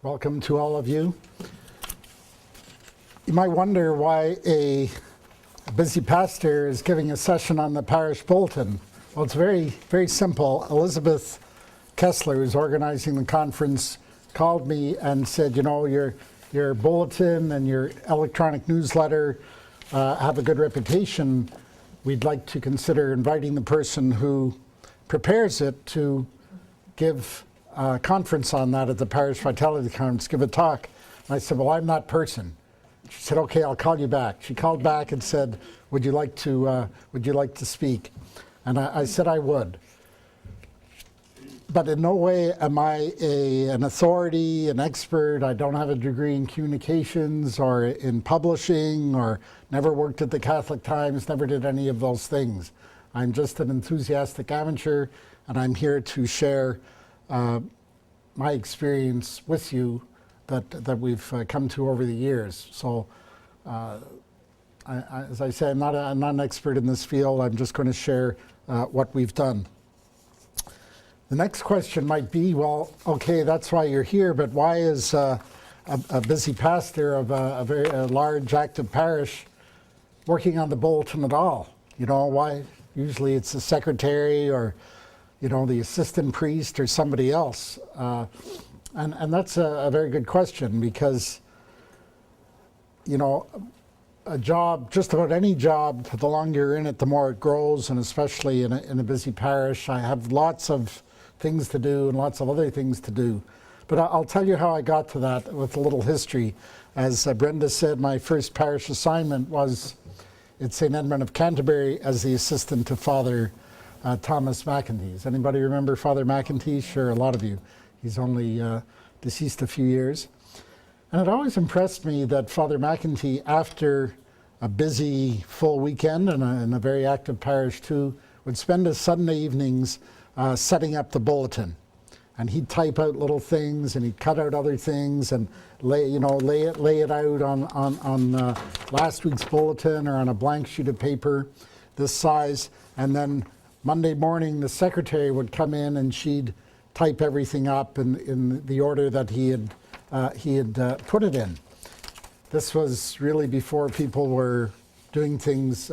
Welcome to all of you. You might wonder why a busy pastor is giving a session on the Parish Bulletin. Well, it's very, very simple. Elizabeth Kessler, who's organizing the conference, called me and said, you know, your bulletin and your electronic newsletter have a good reputation. We'd like to consider inviting the person who prepares it to give a conference on that at the Parish Vitality Conference, give a talk. And I said, well, I'm that person. She said, okay, I'll call you back. She called back and said, would you like to speak? And I said I would. But in no way am I an authority, an expert. I don't have a degree in communications or in publishing, or never worked at the Catholic Times, never did any of those things. I'm just an enthusiastic amateur, and I'm here to share my experience with you that we've come to over the years. So, as I say, I'm not an expert in this field. I'm just going to share what we've done. The next question might be, well, okay, that's why you're here, but why is a busy pastor of a very large active parish working on the bulletin at all? You know, why? Usually it's the secretary or, you know, the assistant priest or somebody else. And that's a very good question, because, you know, a job, just about any job, the longer you're in it, the more it grows, and especially in a busy parish. I have lots of things to do and lots of other things to do. But I'll tell you how I got to that with a little history. As Brenda said, my first parish assignment was at St. Edmund of Canterbury as the assistant to Father Thomas McEntee. Anybody remember Father McEntee? Sure, a lot of you. He's only deceased a few years. And it always impressed me that Father McEntee, after a busy full weekend and a very active parish too, would spend his Sunday evenings setting up the bulletin. And he'd type out little things, and he'd cut out other things, and lay it out on last week's bulletin or on a blank sheet of paper this size. And then Monday morning, the secretary would come in and she'd type everything up in the order that he had put it in. This was really before people were doing things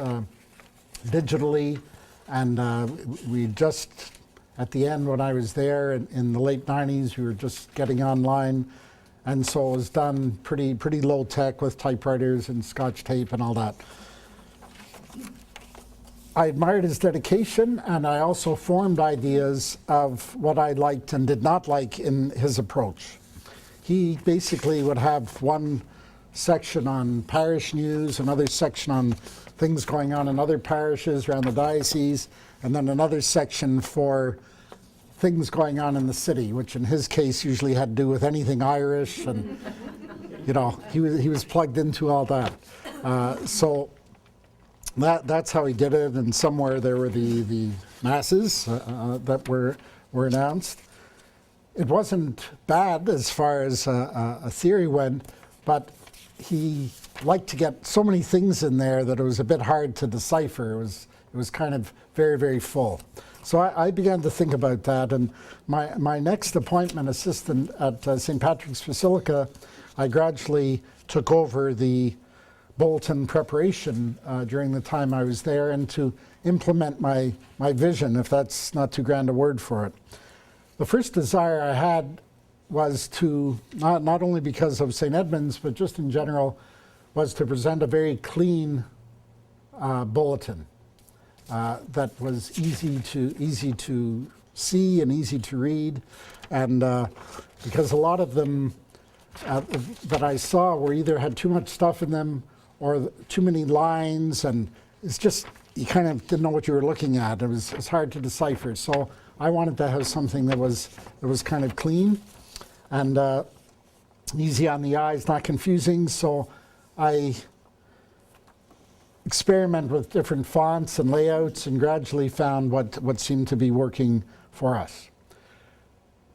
digitally, and we just, at the end when I was there in the late 90s, we were just getting online, and so it was done pretty low tech with typewriters and Scotch tape and all that. I admired his dedication, and I also formed ideas of what I liked and did not like in his approach. He basically would have one section on parish news, another section on things going on in other parishes around the diocese, and then another section for things going on in the city, which in his case usually had to do with anything Irish, and you know, he was plugged into all that. So that's how he did it, and somewhere there were the masses that were announced. It wasn't bad as far as a theory went, but he liked to get so many things in there that it was a bit hard to decipher. It was kind of very, very full. So I began to think about that, and my next appointment, assistant at St. Patrick's Basilica, I gradually took over the bulletin preparation during the time I was there, and to implement my vision, if that's not too grand a word for it. The first desire I had was to, not only because of St. Edmund's, but just in general, was to present a very clean bulletin that was easy to see and easy to read, and because a lot of them that I saw were either had too much stuff in them or too many lines, and it's just, you kind of didn't know what you were looking at. It was hard to decipher. So I wanted to have something that was kind of clean and easy on the eyes, not confusing. So I experimented with different fonts and layouts, and gradually found what seemed to be working for us.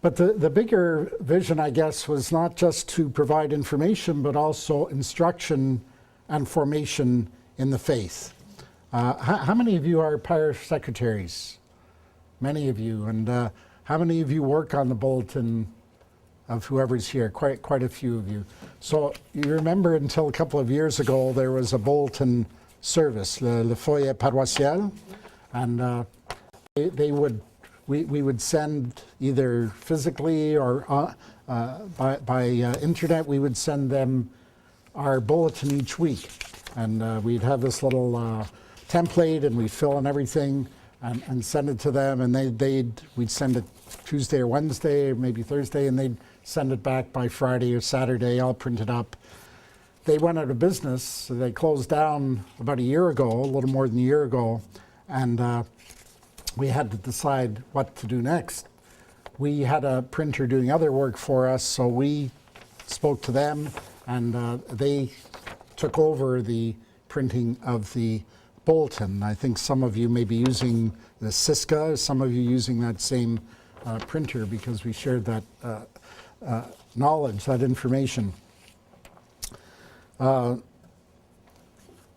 But the bigger vision, I guess, was not just to provide information, but also instruction and formation in the faith. How many of you are parish secretaries? Many of you. And how many of you work on the bulletin of whoever's here, quite a few of you. So you remember until a couple of years ago there was a bulletin service, le foyer paroissial, and we would send either physically or by internet. We would send them our bulletin each week, and we'd have this little template, and we'd fill in everything and send it to them, and we'd send it Tuesday or Wednesday or maybe Thursday, and they'd send it back by Friday or Saturday, all printed up. They went out of business, so they closed down about a year ago, a little more than a year ago, and we had to decide what to do next. We had a printer doing other work for us, so we spoke to them, and they took over the printing of the bulletin. I think some of you may be using the Cisca, some of you using that same printer, because we shared that knowledge, that information.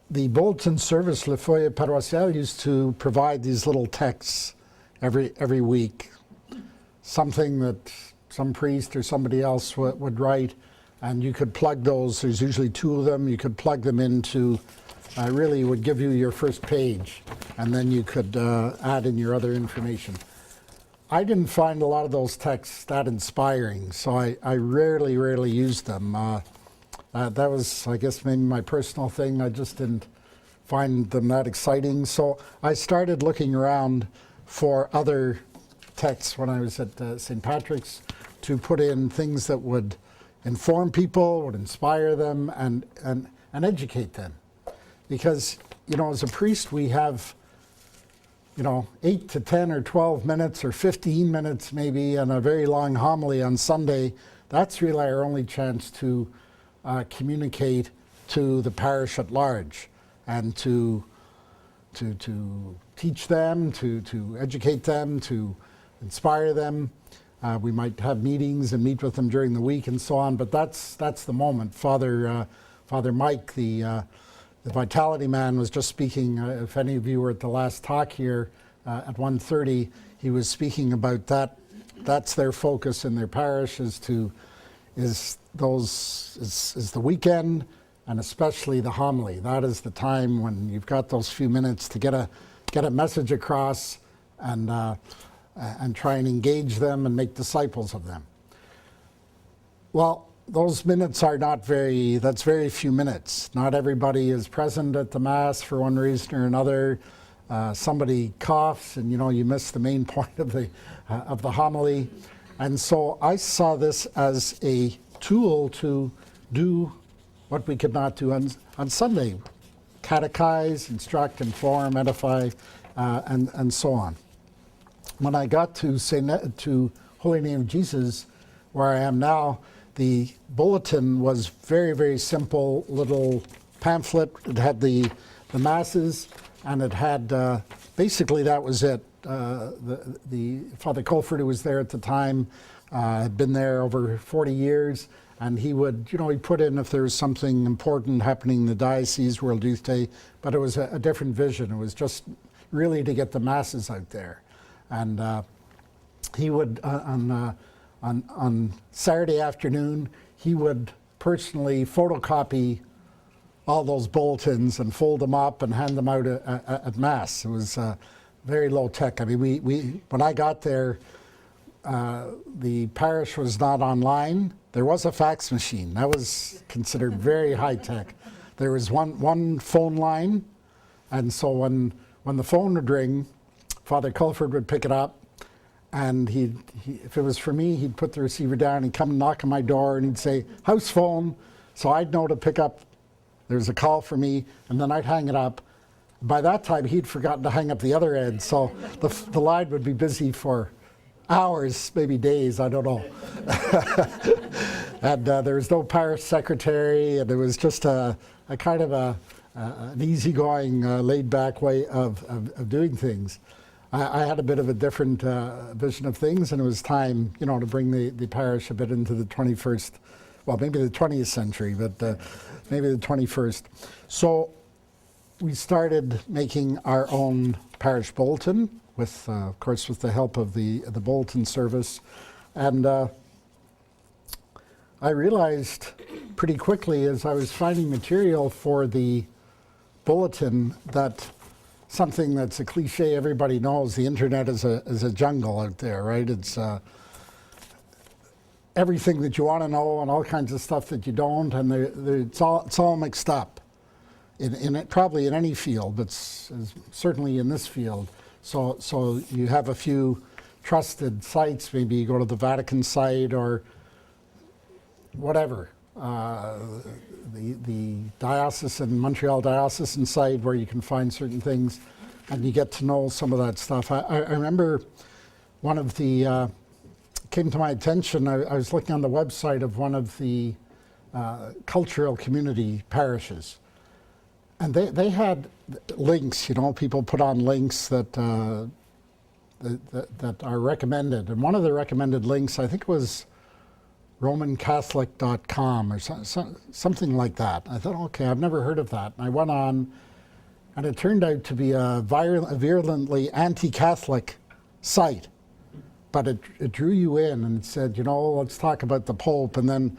The bulletin service, Le Foyer Paroissial, used to provide these little texts every week, something that some priest or somebody else would write, and you could plug those. There's usually two of them. You could plug them into, really would give you your first page, and then you could add in your other information. I didn't find a lot of those texts that inspiring, so I rarely used them. That was, I guess, maybe my personal thing. I just didn't find them that exciting. So I started looking around for other texts when I was at St. Patrick's to put in things that would inform people, would inspire them, and educate them. Because, as a priest, we have 8 to 10 or 12 minutes or 15 minutes maybe, and a very long homily on Sunday. That's really our only chance to communicate to the parish at large, and to teach them, to educate them, to inspire them. We might have meetings and meet with them during the week and so on, but that's the moment. Father Mike, the Vitality man, was just speaking. If any of you were at the last talk here at 1:30, he was speaking about that. That's their focus in their parish, is the weekend, and especially the homily. That is the time when you've got those few minutes to get a message across, and try and engage them and make disciples of them. Well, those minutes are that's very few minutes. Not everybody is present at the Mass for one reason or another. Somebody coughs, and you miss the main point of the homily. And so I saw this as a tool to do what we could not do on Sunday: catechize, instruct, inform, edify, and so on. When I got to Holy Name of Jesus, where I am now, the bulletin was very simple little pamphlet. It had the masses, and it had basically that was it. The Father Colford, who was there at the time, had been there over 40 years, and he would, he'd put in if there was something important happening in the diocese, World Youth Day, but it was a different vision. It was just really to get the masses out there. And he would, on Saturday afternoon, he would personally photocopy all those bulletins and fold them up and hand them out at Mass. It was very low tech. I mean, we when I got there, the parish was not online. There was a fax machine. That was considered very high tech. There was one phone line, and so when the phone would ring, Father Culford would pick it up, and if it was for me, he'd put the receiver down, he'd come and knock on my door, and he'd say, "House phone." So I'd know to pick up. There's a call for me, and then I'd hang it up. By that time, he'd forgotten to hang up the other end, so the line would be busy for hours, maybe days, I don't know. And there was no parish secretary, and it was just a kind of an easygoing, laid-back way of doing things. I had a bit of a different vision of things, and it was time, to bring the parish a bit into the 21st, well, maybe the 20th century, but maybe the 21st. So we started making our own parish bulletin, with, of course, with the help of the bulletin service, and I realized pretty quickly as I was finding material for the bulletin that something that's a cliche everybody knows, the internet is a jungle out there, right? It's everything that you want to know and all kinds of stuff that you don't, and it's all mixed up. Probably in any field, but certainly in this field. So you have a few trusted sites. Maybe you go to the Vatican site or whatever, the diocesan, Montreal diocesan site where you can find certain things, and you get to know some of that stuff. I remember one of the came to my attention. I was looking on the website of one of the cultural community parishes. And they had links, people put on links that are recommended. And one of the recommended links, I think it was RomanCatholic.com or something like that. I thought, okay, I've never heard of that. And I went on, and it turned out to be a virulently anti-Catholic site. But it drew you in, and it said, let's talk about the Pope. And then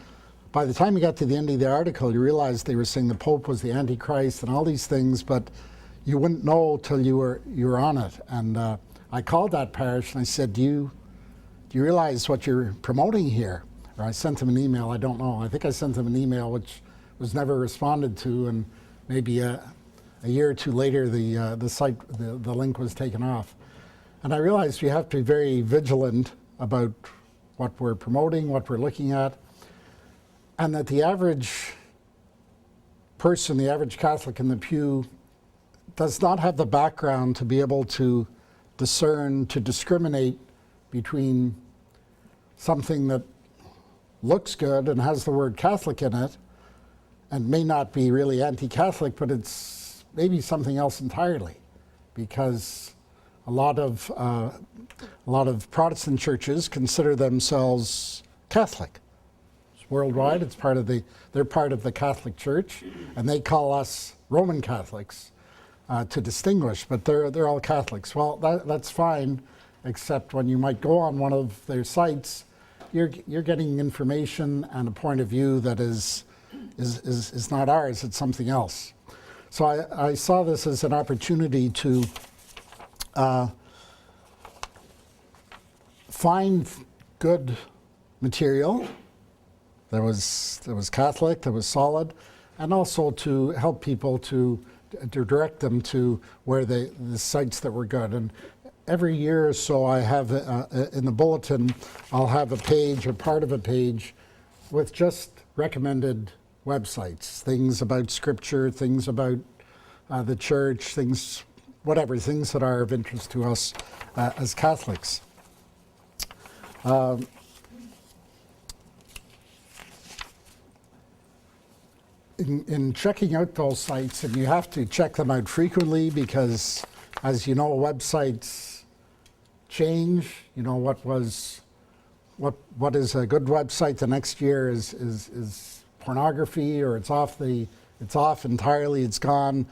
by the time you got to the end of the article, you realized they were saying the Pope was the Antichrist and all these things, but you wouldn't know till you were on it. And I called that parish and I said, do you realize what you're promoting here? Or I sent them an email, I don't know. I think I sent them an email which was never responded to, and maybe a year or two later the site, the link was taken off. And I realized we have to be very vigilant about what we're promoting, what we're looking at, and that the average person, the average Catholic in the pew, does not have the background to be able to discern, to discriminate between something that looks good and has the word Catholic in it and may not be really anti-Catholic, but it's maybe something else entirely, because a lot of Protestant churches consider themselves Catholic. Worldwide, they're part of the Catholic Church, and they call us Roman Catholics to distinguish, but they're all Catholics. Well, that's fine, except when you might go on one of their sites, you're getting information and a point of view that is not ours, it's something else. So I saw this as an opportunity to find good material that was Catholic, that was solid, and also to help people to direct them to where the sites that were good. And every year or so I have in the bulletin, I'll have a page or part of a page with just recommended websites, things about Scripture, things about the church, things that are of interest to us as Catholics. In checking out those sites, and you have to check them out frequently because, as you know, websites change. What is a good website the next year is pornography, or it's off entirely, it's gone.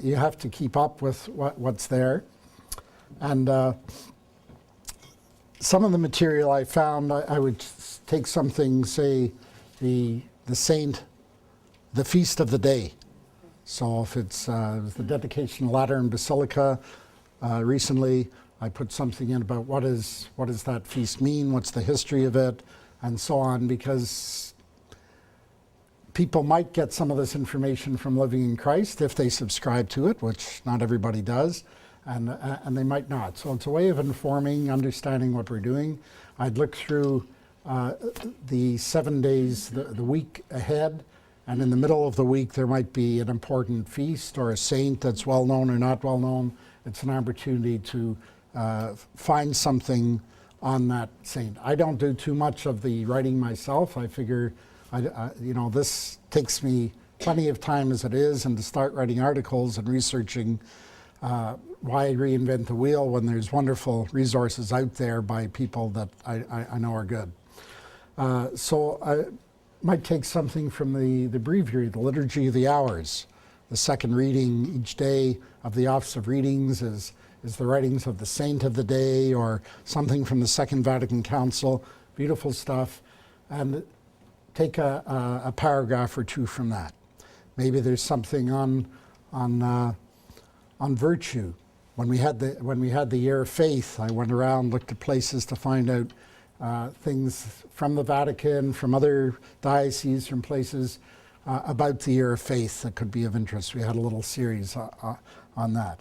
You have to keep up with what's there. And some of the material I found, I would take something, say, the saint, the feast of the day. So if it's the dedication of Lateran Basilica recently, I put something in about what does that feast mean, what's the history of it, and so on, because people might get some of this information from Living in Christ if they subscribe to it, which not everybody does, and they might not. So it's a way of informing, understanding what we're doing. I'd look through the 7 days, the week ahead, and in the middle of the week there might be an important feast or a saint that's well known or not well known. It's an opportunity to find something on that saint. I don't do too much of the writing myself. I figure, this takes me plenty of time as it is, and to start writing articles and researching why reinvent the wheel when there's wonderful resources out there by people that I know are good. So I might take something from the breviary, the Liturgy of the Hours. The second reading each day of the Office of Readings is the writings of the saint of the day, or something from the Second Vatican Council. Beautiful stuff. And take a paragraph or two from that. Maybe there's something on virtue. When we had the year of faith, I went around, looked at places to find out things from the Vatican, from other dioceses, from places about the year of faith that could be of interest. We had a little series on that.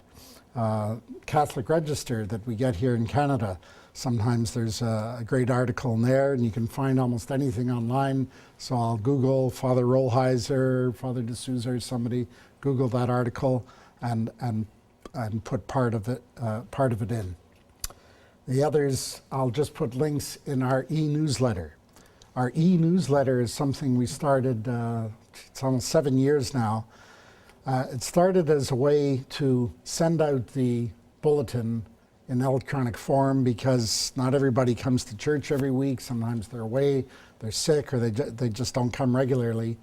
Catholic Register that we get here in Canada. Sometimes there's a great article in there, and you can find almost anything online. So I'll Google Father Rollheiser, Father de Souza, or somebody, Google that article, and put part of it in. The others, I'll just put links in our e-newsletter. Our e-newsletter is something we started, it's almost 7 years now. It started as a way to send out the bulletin in electronic form because not everybody comes to church every week. Sometimes they're away, they're sick, or they just don't come regularly.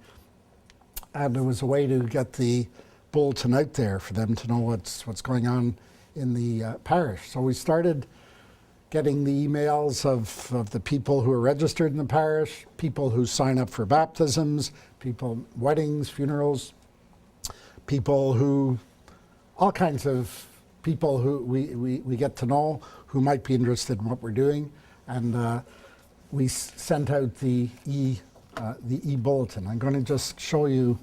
And it was a way to get the bulletin out there for them to know what's going on in the parish. So we started getting the emails of the people who are registered in the parish, people who sign up for baptisms, people, weddings, funerals, people who, all kinds of people who we get to know who might be interested in what we're doing. And we sent out the e-bulletin. I'm going to just show you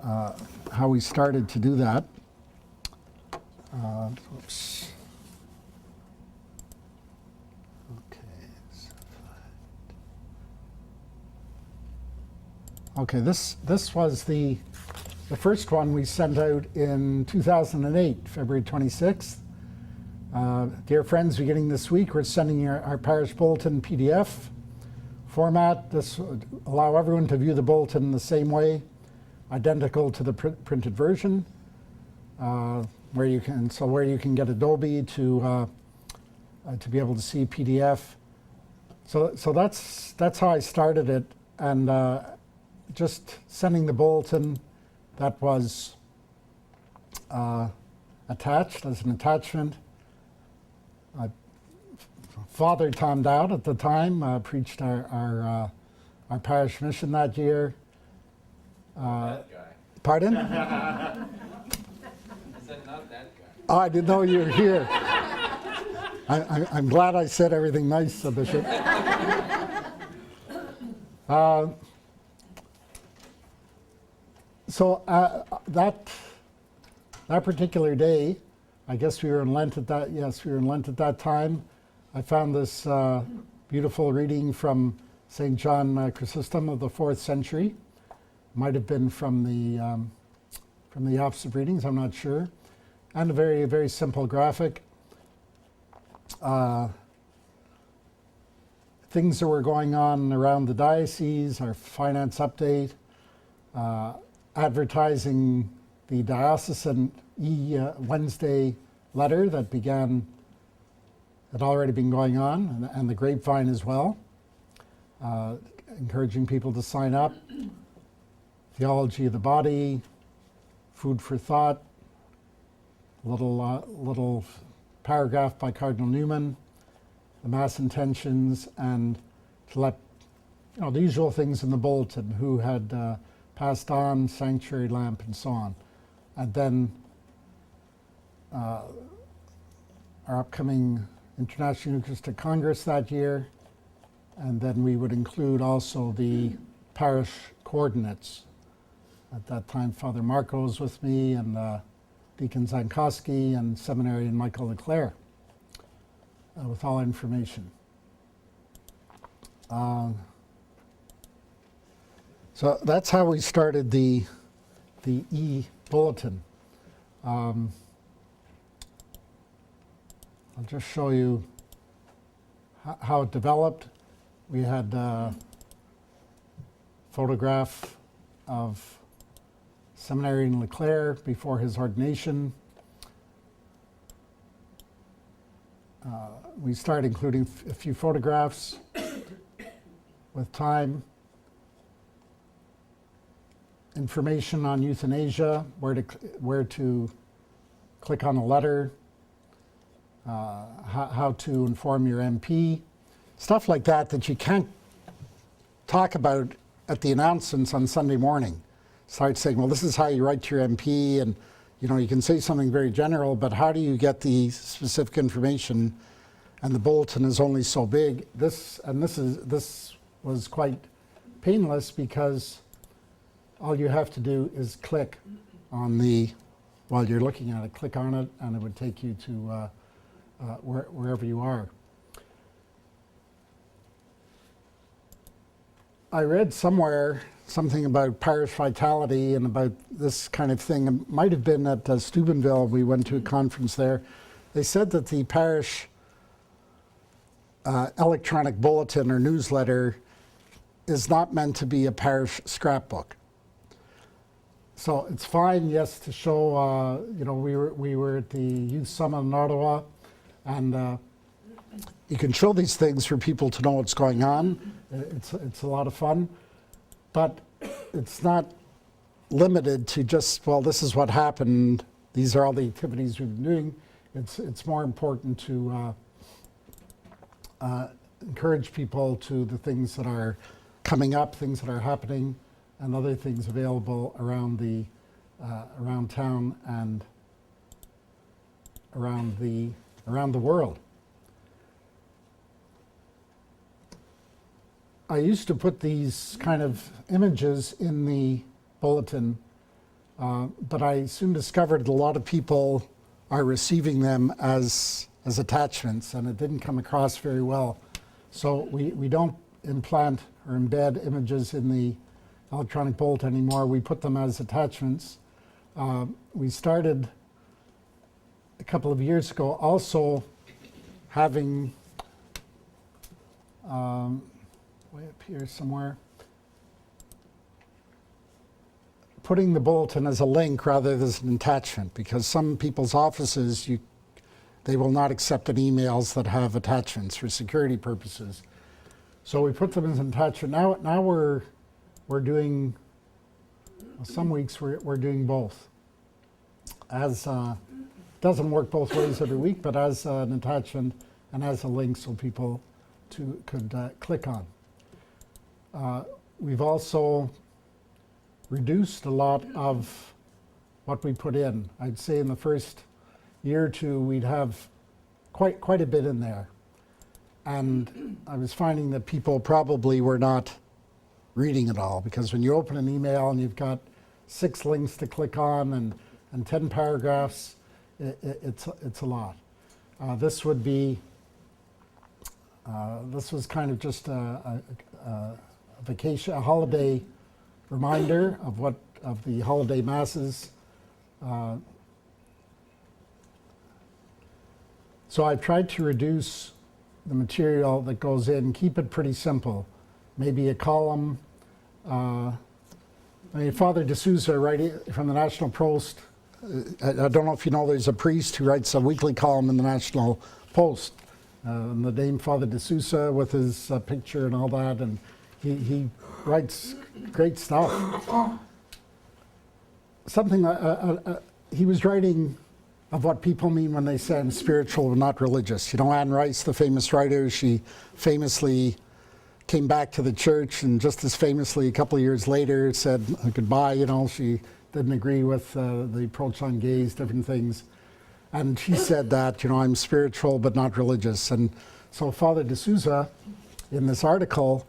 how we started to do that. Oops. Okay, this was the first one we sent out in 2008, February 26th. Dear friends, beginning this week, we're sending our Parish Bulletin PDF format. This will allow everyone to view the bulletin the same way, identical to the printed version, where you can get Adobe to be able to see PDF. So that's how I started it, and just sending the bulletin that was attached as an attachment. Father Tom Dowd at the time preached our parish mission that year. That guy. Pardon? I said not that guy. Oh, I didn't know you were here. I'm glad I said everything nice, Bishop. So that particular day, I guess we were in Lent at that. Yes, we were in Lent at that time. I found this beautiful reading from St. John Chrysostom of the 4th century. Might have been from the Office of Readings. I'm not sure. And a very, very simple graphic. Things that were going on around the diocese, our finance update, advertising the diocesan Wednesday letter that had already been going on, and the grapevine as well, encouraging people to sign up. Theology of the body, food for thought, little paragraph by Cardinal Newman, the Mass intentions, and to let the usual things in the bulletin, who had passed on, sanctuary lamp, and so on. And then our upcoming International Eucharistic Congress that year, and then we would include also the parish coordinates. At that time, Father Marco was with me, and Deacon Zankowski, and Seminarian Michael Leclerc, with all information. So that's how we started the e-bulletin. I'll just show you how it developed. We had a photograph of Seminarian Leclerc before his ordination. We started including a few photographs with time. Information on euthanasia, where to click on a letter, how to inform your MP, stuff like that you can't talk about at the announcements on Sunday morning. Start saying, well, this is how you write to your MP, and you can say something very general, but how do you get the specific information? And the bulletin is only so big. This was quite painless because all you have to do is click on while you're looking at it, click on it, and it would take you to wherever you are. I read somewhere something about parish vitality and about this kind of thing. It might have been at Steubenville. We went to a conference there. They said that the parish electronic bulletin or newsletter is not meant to be a parish scrapbook. So it's fine, yes, to show. We were at the Youth Summit in Ottawa, and you can show these things for people to know what's going on. It's a lot of fun, but it's not limited to just, well, this is what happened. These are all the activities we've been doing. It's more important to encourage people to the things that are coming up, things that are happening, and other things available around town and around the world. I used to put these kind of images in the bulletin, but I soon discovered that a lot of people are receiving them as attachments, and it didn't come across very well. So we don't implant or embed images in the electronic bulletin anymore. We put them as attachments. We started a couple of years ago also having way up here somewhere, putting the bulletin as a link rather than an attachment, because some people's offices, they will not accept any emails that have attachments for security purposes. So we put them as an attachment. Now we're doing, some weeks we're doing both. As doesn't work both ways every week, but as an attachment and as a link so people could click on. We've also reduced a lot of what we put in. I'd say in the first year or two we'd have quite a bit in there. And I was finding that people probably were not reading it all, because when you open an email and you've got 6 links to click on and 10 paragraphs, it's a lot. This was kind of just a vacation, a holiday reminder of the holiday masses. So I've tried to reduce the material that goes in, keep it pretty simple. Maybe a column. Father D'Souza, writing from the National Post, I don't know if you know, there's a priest who writes a weekly column in the National Post. And the name Father D'Souza with his picture and all that, and he writes great stuff. He was writing of what people mean when they say I'm spiritual but not religious. Anne Rice, the famous writer, she famously came back to the church, and just as famously a couple of years later said goodbye. She didn't agree with the approach on gays, different things. And she said that, I'm spiritual but not religious. And so Father D'Souza, in this article,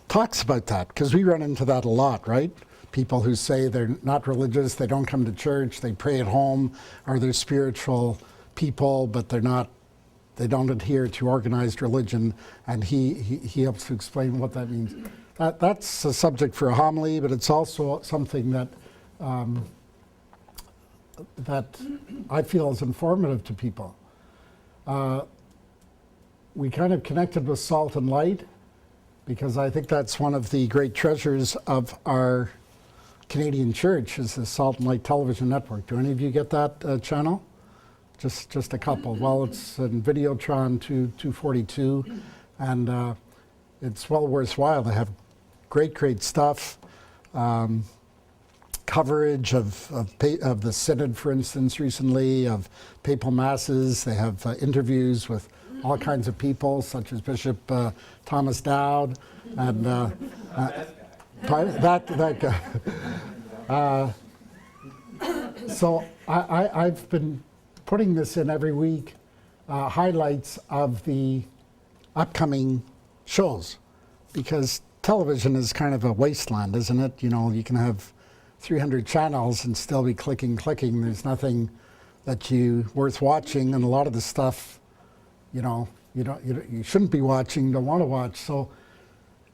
talks about that, because we run into that a lot, right? People who say they're not religious, they don't come to church, they pray at home, or they're spiritual people, but they don't adhere to organized religion. And he helps to explain what that means. That's a subject for a homily, but it's also something that I feel is informative to people. We kind of connected with Salt and Light, because I think that's one of the great treasures of our Canadian church, is the Salt and Light television network. Do any of you get that channel? Just a couple. Well, it's in Videotron 242, and it's well worthwhile. They have great stuff. coverage of the synod, for instance, recently, of papal masses. They have interviews with all kinds of people, such as Bishop Thomas Dowd, and that guy. So I've been putting this in every week, highlights of the upcoming shows, because television is kind of a wasteland, isn't it? You know, you can have 300 channels and still be clicking. There's nothing that you worth watching, and a lot of the stuff, you know, you shouldn't be watching, don't want to watch. So,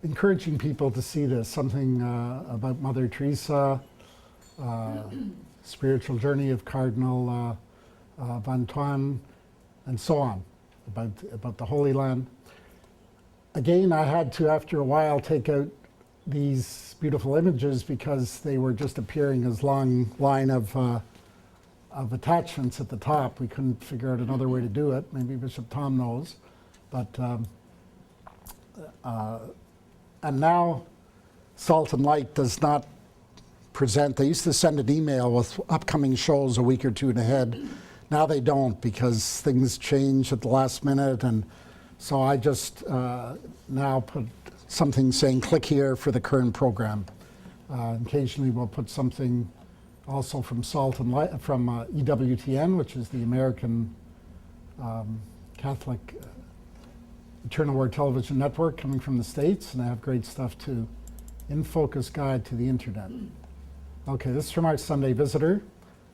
encouraging people to see this, something about Mother Teresa, spiritual journey of Cardinal Van Tuan, and so on, about the Holy Land. Again, I had to, after a while, take out these beautiful images because they were just appearing as long line of attachments at the top. We couldn't figure out another way to do it. Maybe Bishop Tom knows. But and now Salt and Light does not present. They used to send an email with upcoming shows a week or two ahead. Now they don't, because things change at the last minute, and so I just now put something saying click here for the current program. Occasionally we'll put something also from Salt and Light, from EWTN, which is the American Catholic Eternal Word Television Network, coming from the States, and I have great stuff too. In Focus Guide to the Internet. Okay, this is from our Sunday Visitor,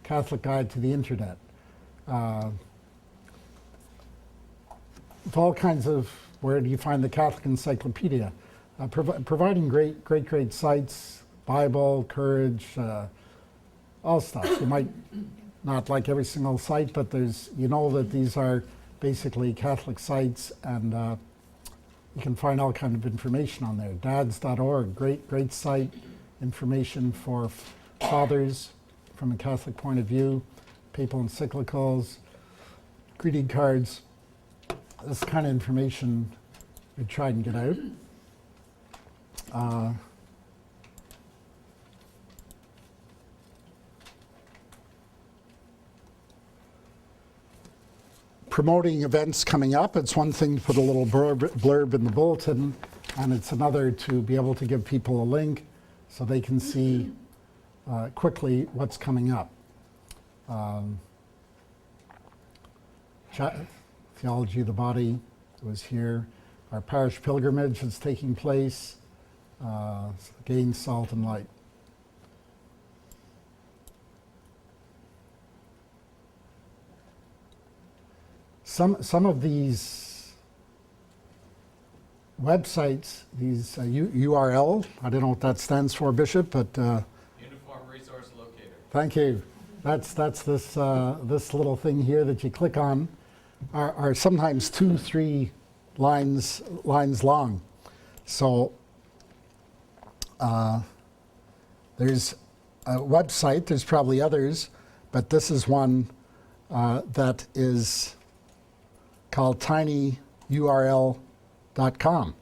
Catholic Guide to the Internet. With all kinds of, where do you find the Catholic Encyclopedia? Providing great sites, Bible, Courage, all stuff. You might not like every single site, but there's, you know, that these are basically Catholic sites, and you can find all kind of information on there. dads.org, great site, information for fathers from a Catholic point of view, papal encyclicals, greeting cards. This kind of information we try and get out. Promoting events coming up. It's one thing to put a little blurb in the bulletin, and it's another to be able to give people a link so they can see quickly what's coming up. Theology of the Body was here. Our parish pilgrimage is taking place. Again, Salt and Light. Some of these websites, these URL, I don't know what that stands for, Bishop, but Uniform Resource Locator. thank you. That's this this little thing here that you click on are sometimes 2-3 lines long. So there's a website. There's probably others, but this is one that is called tinyurl.com.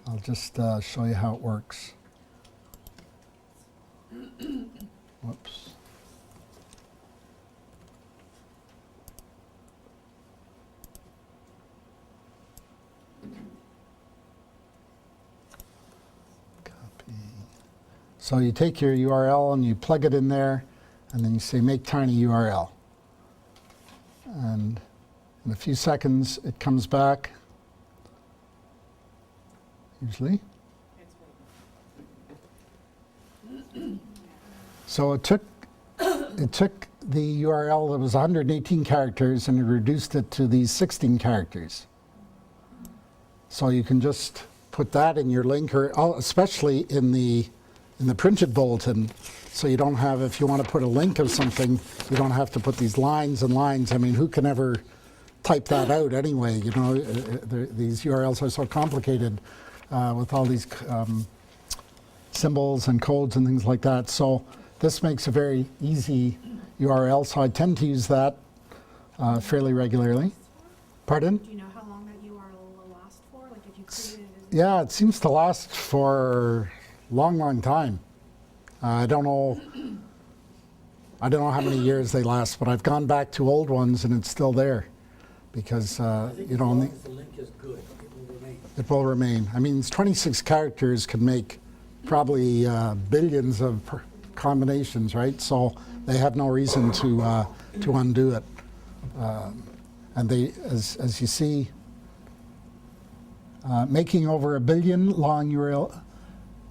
I'll just show you how it works. Whoops. Copy. So you take your URL and you plug it in there, and then you say make tiny URL. And in a few seconds, it comes back, usually. So it took the URL that was 118 characters and it reduced it to these 16 characters. So you can just put that in your link, or especially in the printed bulletin, so you don't have, if you want to put a link of something, you don't have to put these lines and lines. I mean, who can ever type that out anyway? You know, these URLs are so complicated with all these symbols and codes and things like that. So this makes a very easy URL. So I tend to use that fairly regularly. Pardon? Do you know how long that URL will last for? Like if you created it as Yeah, it seems to last for a long time. I don't know how many years they last, but I've gone back to old ones and it's still there because you know, As long as the link is good, it will remain. it will remain. I mean, 26 characters can make probably billions of combinations, right? So they have no reason to undo it. And they, as you see, making over 1 billion long URL,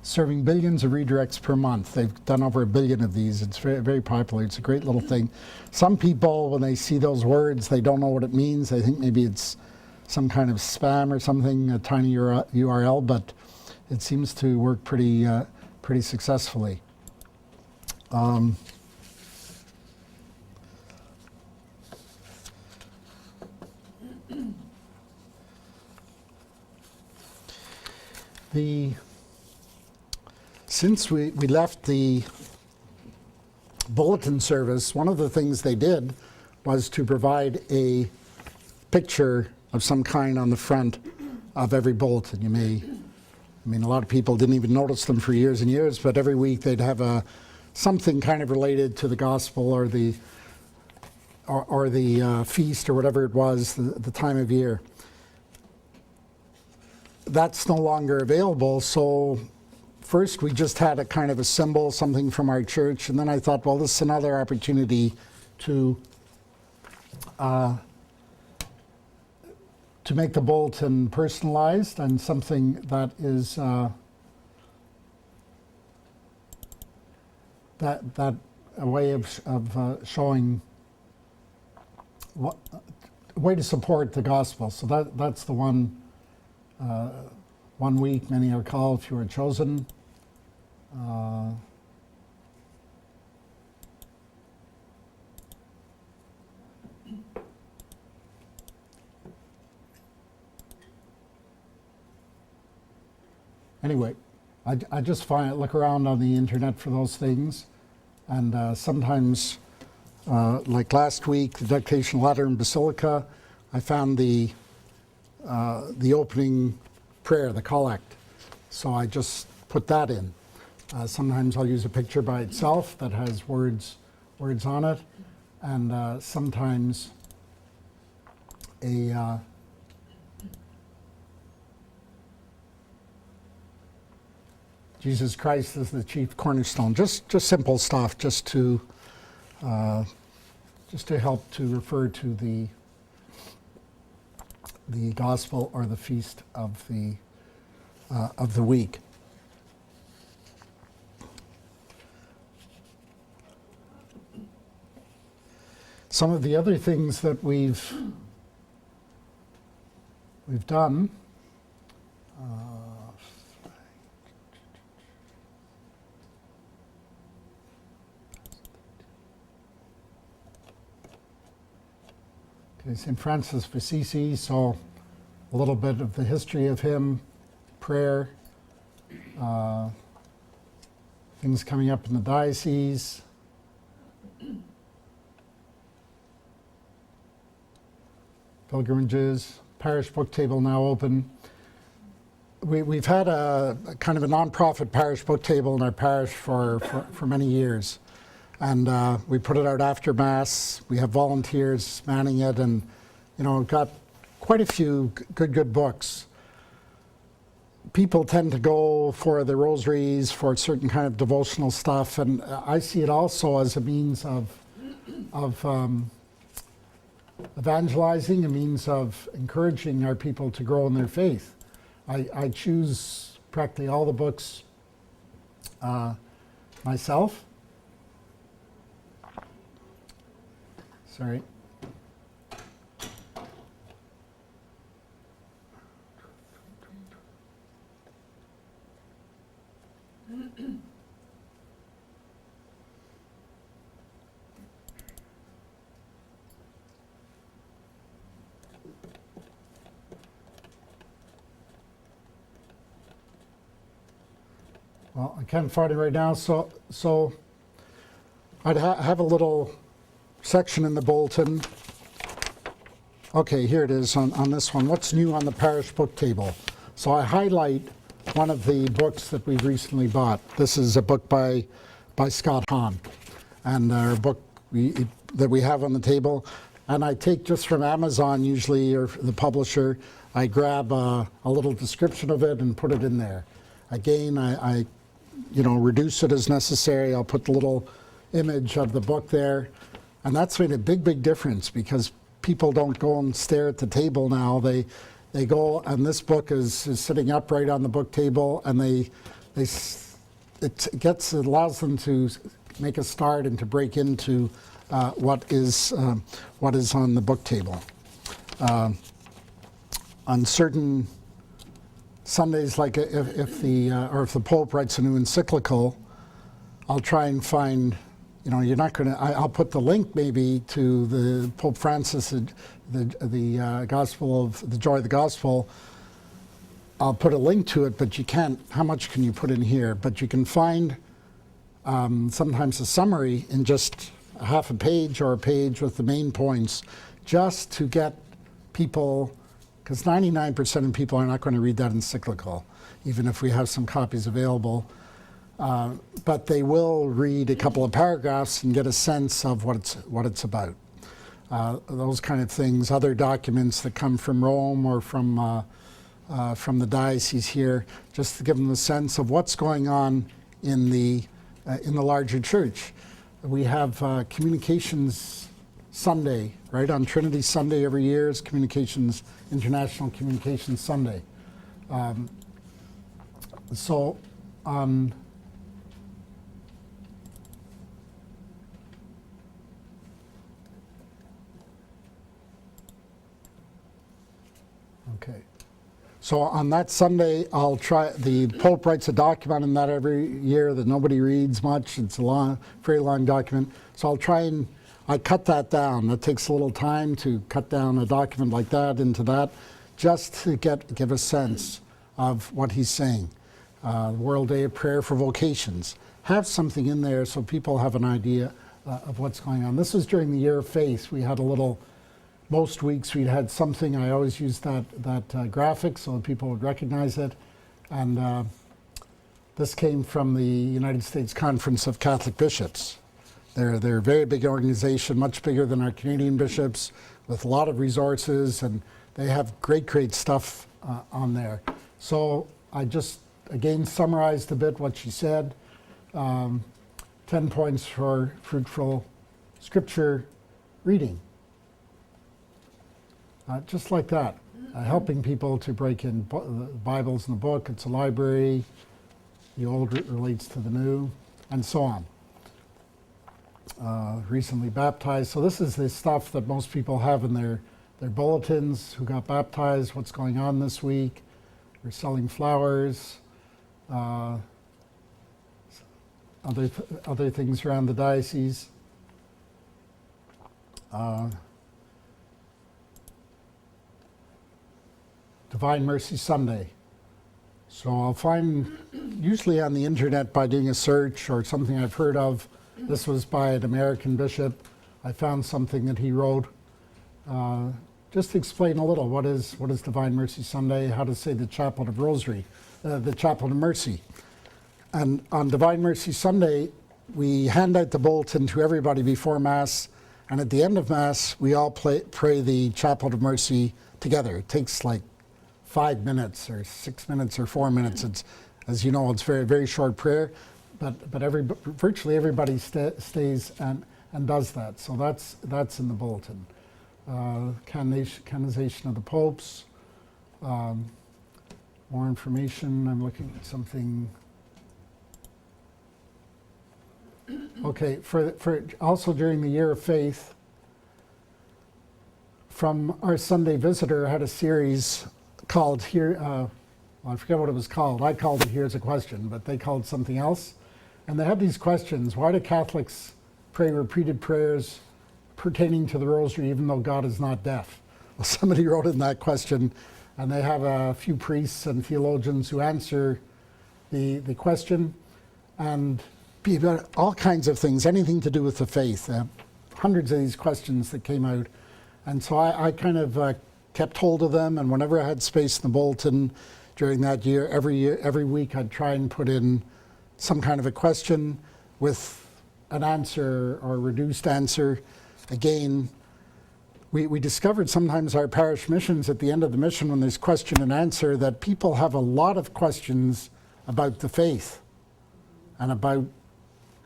serving billions of redirects per month. They've done over 1 billion of these. It's very, very popular. It's a great little thing. Some people, when they see those words, they don't know what it means. They think maybe it's some kind of spam or something, a tiny URL, but it seems to work pretty successfully. Since we left the bulletin service, one of the things they did was to provide a picture of some kind on the front of every bulletin. I mean, a lot of people didn't even notice them for years and years, but every week they'd have something kind of related to the gospel or the feast or whatever it was, the time of year. That's no longer available, so first we just had a kind of a symbol, something from our church, and then I thought, well, this is another opportunity to make the bulletin personalized and something that is that a way of showing a way to support the gospel. So that's the one. 1 week, many are called, few are chosen. Anyway, I just look around on the internet for those things, and sometimes, like last week, the dedication letter in Basilica, I found the opening prayer, the collect. So I just put that in. Sometimes I'll use a picture by itself that has words on it, and sometimes Jesus Christ is the chief cornerstone. Just simple stuff, just to help to refer to the gospel or the feast of the week. Some of the other things that we've done. Okay, St. Francis of Assisi, so a little bit of the history of him, prayer, things coming up in the diocese. Pilgrimages, parish book table now open. We've had a kind of a non-profit parish book table in our parish for many years. And we put it out after Mass. We have volunteers manning it, and we've got quite a few good books. People tend to go for the rosaries, for certain kind of devotional stuff, and I see it also as a means of evangelizing, a means of encouraging our people to grow in their faith. I choose practically all the books myself. Sorry. Well, I can't find it right now, so I'd have a little section in the bulletin. Okay, here it is on this one. What's new on the parish book table? So I highlight one of the books that we've recently bought. This is a book by by Scott Hahn, and our book that we have on the table. And I take just from Amazon usually, or the publisher, I grab a little description of it and put it in there. Again, I reduce it as necessary. I'll put the little image of the book there. And that's made a big, big difference, because people don't go and stare at the table now. They go, and this book is sitting upright on the book table, and it allows them to make a start and to break into what is on the book table. On certain Sundays, like if the Pope writes a new encyclical, I'll try and find. You're not going to. I'll put the link maybe to the Pope Francis, the Gospel of the Joy of the Gospel. I'll put a link to it, but you can't. How much can you put in here? But you can find sometimes a summary in just a half a page or a page with the main points, just to get people, because 99% of people are not going to read that encyclical, even if we have some copies available. But they will read a couple of paragraphs and get a sense of what it's about. Those kind of things, other documents that come from Rome or from the diocese here, just to give them a sense of what's going on in the larger church. We have Communications Sunday, right? On Trinity Sunday every year is International Communications Sunday. So on Okay. So on that Sunday, I'll try. The Pope writes a document on that every year that nobody reads much. It's a very long document. So I'll try and I cut that down. It takes a little time to cut down a document like that into that, just to give a sense of what he's saying. World Day of Prayer for Vocations. Have something in there so people have an idea of what's going on. This was during the Year of Faith. We had a little. Most weeks we'd had something. I always used that graphic so people would recognize it. And this came from the United States Conference of Catholic Bishops. They're a very big organization, much bigger than our Canadian bishops, with a lot of resources, and they have great stuff on there. So I just, again, summarized a bit what she said. 10 points for fruitful scripture reading. Just like that, helping people to break in Bibles in the book. It's a library. The old relates to the new, and so on. Recently baptized. So this is the stuff that most people have in their bulletins. Who got baptized? What's going on this week? We're selling flowers. Other things around the diocese. Divine Mercy Sunday. So I'll find, usually on the internet by doing a search or something I've heard of. This was by an American bishop. I found something that he wrote. Just to explain a little, what is Divine Mercy Sunday, how to say the Chaplet of Rosary, the Chaplet of Mercy. And on Divine Mercy Sunday, we hand out the bulletin to everybody before Mass, and at the end of Mass, we all pray the Chaplet of Mercy together. It takes like 5 minutes or 6 minutes or 4 minutes. It's, as you know, it's very, very short prayer, but virtually everybody stays and does that. So that's in the bulletin. Canonization of the popes. More information. I'm looking at something. Okay, for also during the Year of Faith, from our Sunday Visitor, I had a series called Here, well, I forget what it was called. I called it Here's a Question, but they called it something else. And they have these questions. Why do Catholics pray repeated prayers pertaining to the Rosary even though God is not deaf? Well, somebody wrote in that question, and they have a few priests and theologians who answer the question, and all kinds of things, anything to do with the faith. Hundreds of these questions that came out. And so I kind of kept hold of them, and whenever I had space in the bulletin during that year, every week I'd try and put in some kind of a question. with an answer or reduced answer. Again, we discovered sometimes our parish missions, at the end of the mission when there's question and answer, that people have a lot of questions about the faith and about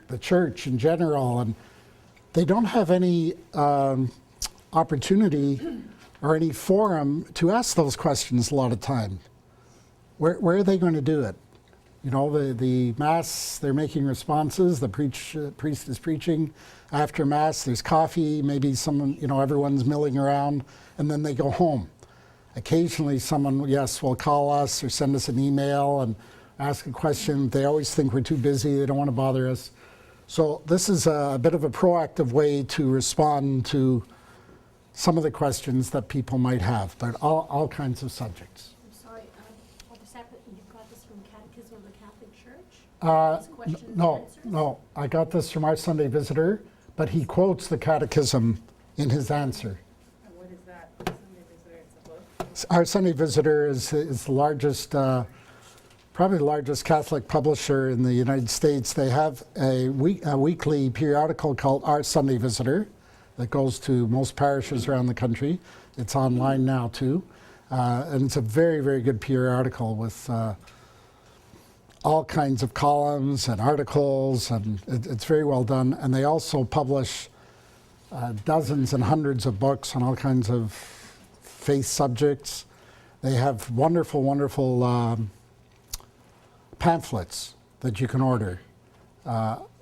the church in general, and they don't have any opportunity or any forum to ask those questions a lot of time. Where are they going to do it? You know, the Mass, they're making responses, the priest is preaching. After Mass, there's coffee, maybe someone, you know, everyone's milling around, and then they go home. Occasionally someone, yes, will call us or send us an email and ask a question. They always think we're too busy, they don't want to bother us. So this is a bit of a proactive way to respond to some of the questions that people might have, but all kinds of subjects. I'm sorry, Father Sapper, you got this from Catechism of the Catholic Church? These questions and answers? No, I got this from our Sunday Visitor, but he quotes the Catechism in his answer. And what is that? Sunday Visitor, it's a book? Our Sunday Visitor is the largest, probably the largest Catholic publisher in the United States. They have a weekly periodical called Our Sunday Visitor that goes to most parishes around the country. It's online now too. And it's a very, very good periodical with all kinds of columns and articles, and it's very well done. And they also publish dozens and hundreds of books on all kinds of faith subjects. They have wonderful, wonderful pamphlets that you can order.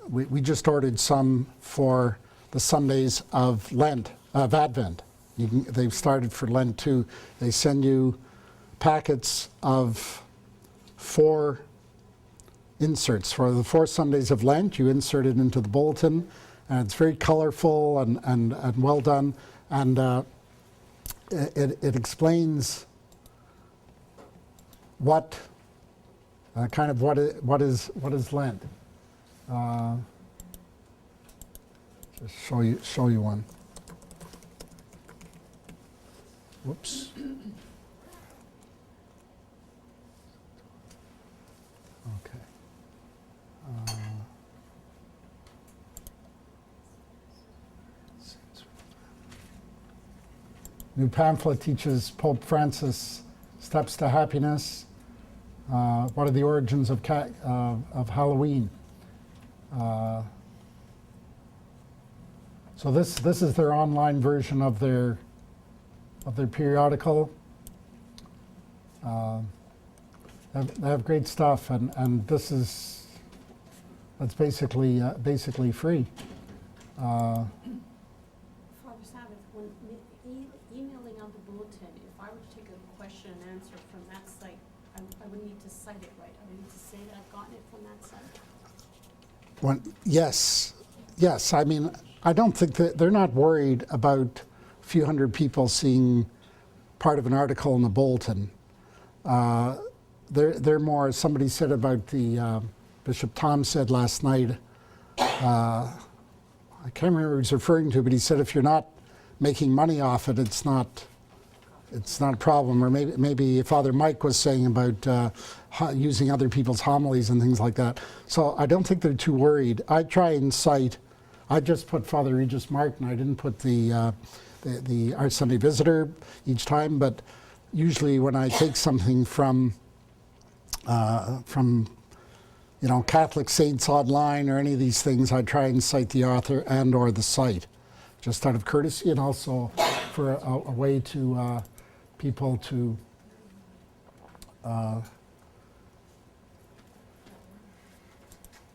We just ordered some for the Sundays of Lent, of Advent. They've started for Lent too. They send you packets of 4 inserts for the 4 Sundays of Lent. You insert it into the bulletin, and it's very colorful and well done. And it explains what kind of what is Lent. Just show you one. Whoops. Okay. New pamphlet teaches Pope Francis steps to happiness. What are the origins of Halloween? So this is their online version of their periodical. They have great stuff, and that's basically free. Father Sabbath, when emailing out the bulletin, if I were to take a question and answer from that site, I would need to cite it, right? I would need to say that I've gotten it from that site? Yes. I mean, I don't think that they're not worried about a few hundred people seeing part of an article in the bulletin. They're more, somebody said about the, Bishop Tom said last night, I can't remember who he's referring to, but he said if you're not making money off it, it's not a problem. Or maybe Father Mike was saying about using other people's homilies and things like that. So I don't think they're too worried. I try and cite, I just put Father Regis Martin. I didn't put the Our Sunday Visitor each time, but usually when I take something from Catholic Saints Online or any of these things, I try and cite the author and or the site, just out of courtesy, and also for a way to people to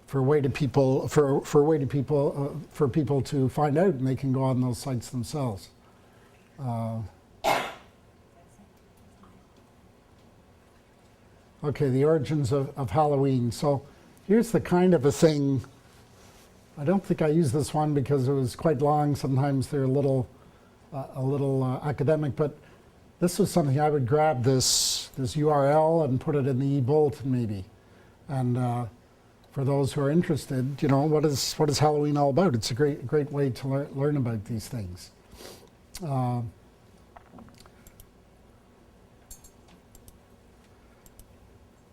for people to find out, and they can go on those sites themselves. Okay, the origins of Halloween. So here's the kind of a thing. I don't think I used this one because it was quite long. Sometimes they're a little academic, but this was something I would grab this URL and put it in the e-bulletin maybe. And for those who are interested, what is Halloween all about? It's a great way to learn about these things.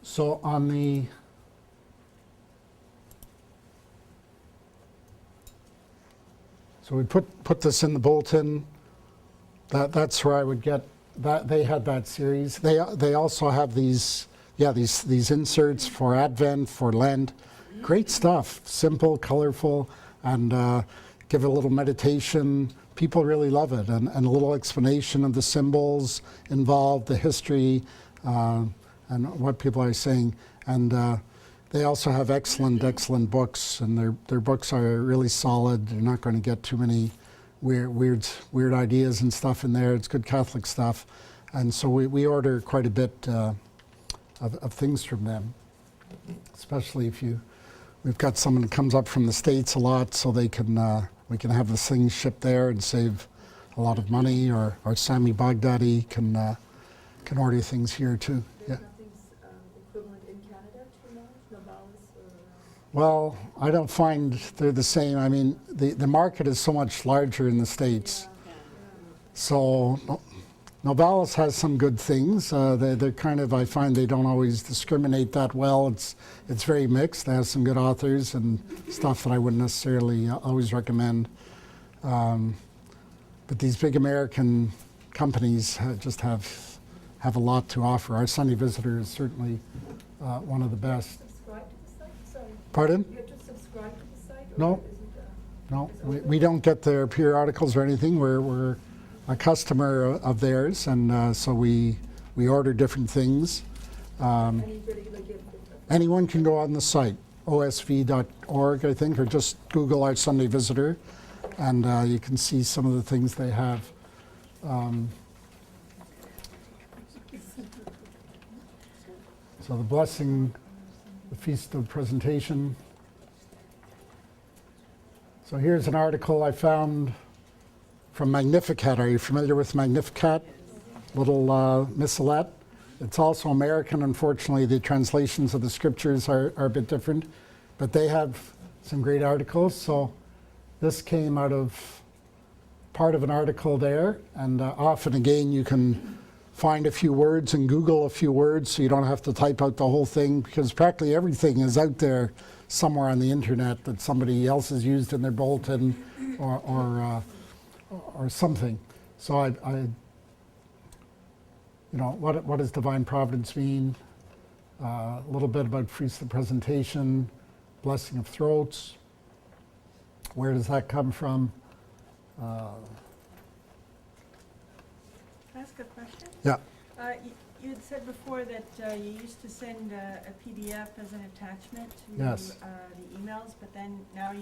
So on the So we put this in the bulletin. That's where I would get that. They had that series. They also have these inserts for Advent, for Lent. Great stuff. Simple, colorful, and give a little meditation. People really love it, and a little explanation of the symbols involved, the history, and what people are saying. And they also have excellent books, and their books are really solid. You're not going to get too many weird ideas and stuff in there. It's good Catholic stuff, and so we order quite a bit of things from them, especially if we've got someone that comes up from the States a lot, so we can have the things shipped there and save a lot of money, or Sammy Baghdadi can order things here too. Yeah. There's nothing's equivalent in Canada to Novalis or... Well, I don't find they're the same. I mean, the market is so much larger in the States. So Novalis has some good things. They're kind of, I find they don't always discriminate that well. It's very mixed. They have some good authors and stuff that I wouldn't necessarily always recommend. But these big American companies just have a lot to offer. Our Sunday Visitor is certainly one of the best. Subscribe to the site? Sorry. Pardon? You have to subscribe to the site? Or No. is it, No, we don't get their periodicals or anything. We're a customer of theirs, and so we order different things. anybody like if Anyone can go on the site, osv.org, I think, or just Google Our Sunday Visitor, and you can see some of the things they have. So the blessing, the Feast of Presentation. So here's an article I found from Magnificat. Are you familiar with Magnificat? Little missalette. It's also American. Unfortunately, the translations of the scriptures are a bit different, but they have some great articles. So this came out of part of an article there, and often again you can find a few words and Google a few words, so you don't have to type out the whole thing, because practically everything is out there somewhere on the internet that somebody else has used in their bulletin or something. So I what does divine providence mean? A little bit about Feast of Presentation, blessing of throats. Where does that come from? Can I ask a question? Yeah. You had said before that you used to send a PDF as an attachment to Yes. the emails, but then now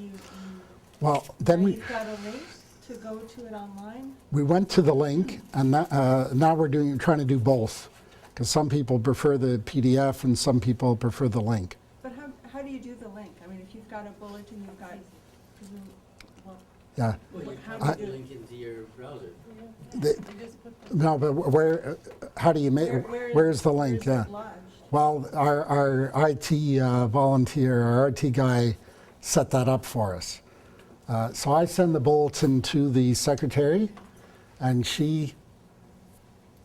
Well, then you've got a link to go to it online? we went to the link, and now we're trying to do both, because some people prefer the PDF and some people prefer the link. But how do you do the link? I mean, if you've got a bulletin, you've got, well, Yeah. Well, you How copy do you the do it? link into your browser. No, but where? How do you make? Where's the link? where's Yeah. it lodged? Well, our IT volunteer, our IT guy, set that up for us. So I send the bulletin to the secretary, and she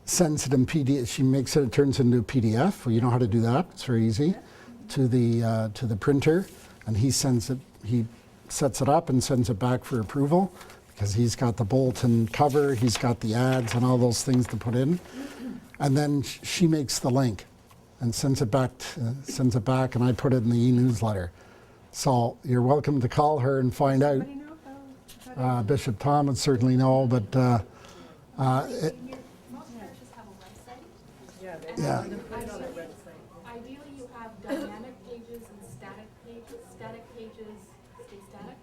sends it in PDF. She makes it. It turns into a PDF. Well, you know how to do that. It's very easy. To the printer, and he sends it. He sets it up and sends it back for approval, because he's got the bulletin cover, he's got the ads and all those things to put in, and then she makes the link and sends it back, and I put it in the e-newsletter. So you're welcome to call her and find out. Anybody know how Bishop Tom would certainly know, but Most parishes have a website. yeah, they Yeah. put it on their website. Ideally, you have dynamic pages and static pages. Static pages stay static,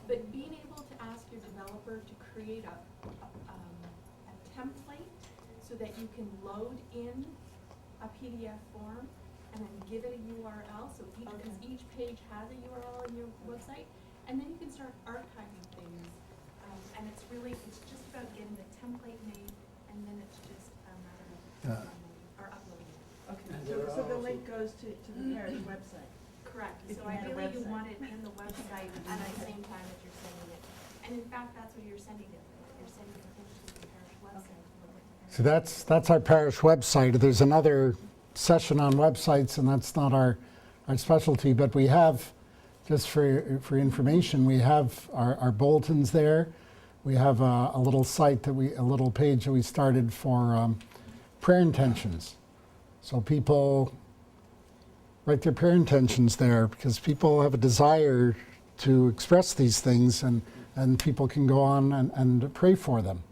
but being able to ask your developer to create a template so that you can load in a PDF form and then give it a URL, so because each page has a URL on your website, and then you can start archiving things. And it's just about getting the template made, and then it's just a matter of downloading or uploading it. Okay, And there so are the also- link goes to the parish website. Correct, If so you had a ideally you website. want it in the website at the same time that you're sending it. And in fact, that's what you're sending it, you're sending it to the parish website. so that's our parish website. There's another session on websites, and that's not our specialty, but we have, just for information, we have our bulletins there. we have a little site a little page that we started for prayer intentions. So people write their prayer intentions there because people have a desire to express these things, and people can go on and pray for them.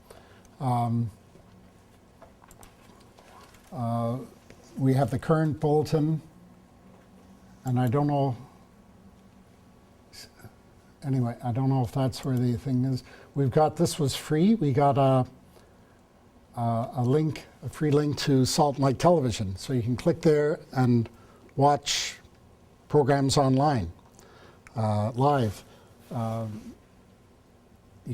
We have the current bulletin, and I don't know, anyway, I don't know if that's where the thing is. We've got, this was free, we got a free link to Salt and Light Television. So you can click there and watch programs online, live. You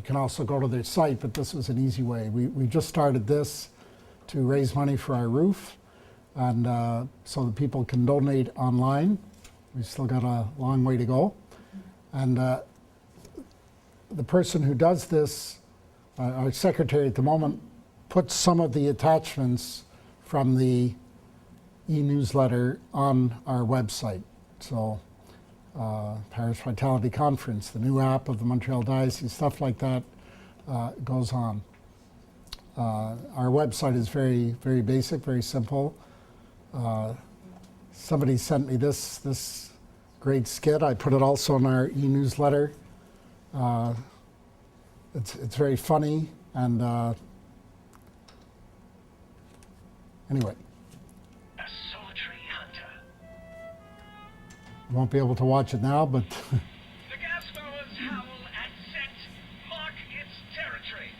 can also go to their site, but this was an easy way. We just started this to raise money for our roof, and so that people can donate online. We've still got a long way to go. And the person who does this, our secretary at the moment, puts some of the attachments from the e-newsletter on our website. So Parish Vitality Conference, the new app of the Montreal Diocese, stuff like that goes on. Our website is very, very basic, very simple. Somebody sent me this great skit. I put it also in our e-newsletter. It's very funny, and anyway. A solitary hunter. Won't be able to watch it now, but The gas mowers howl and scent mark its territory.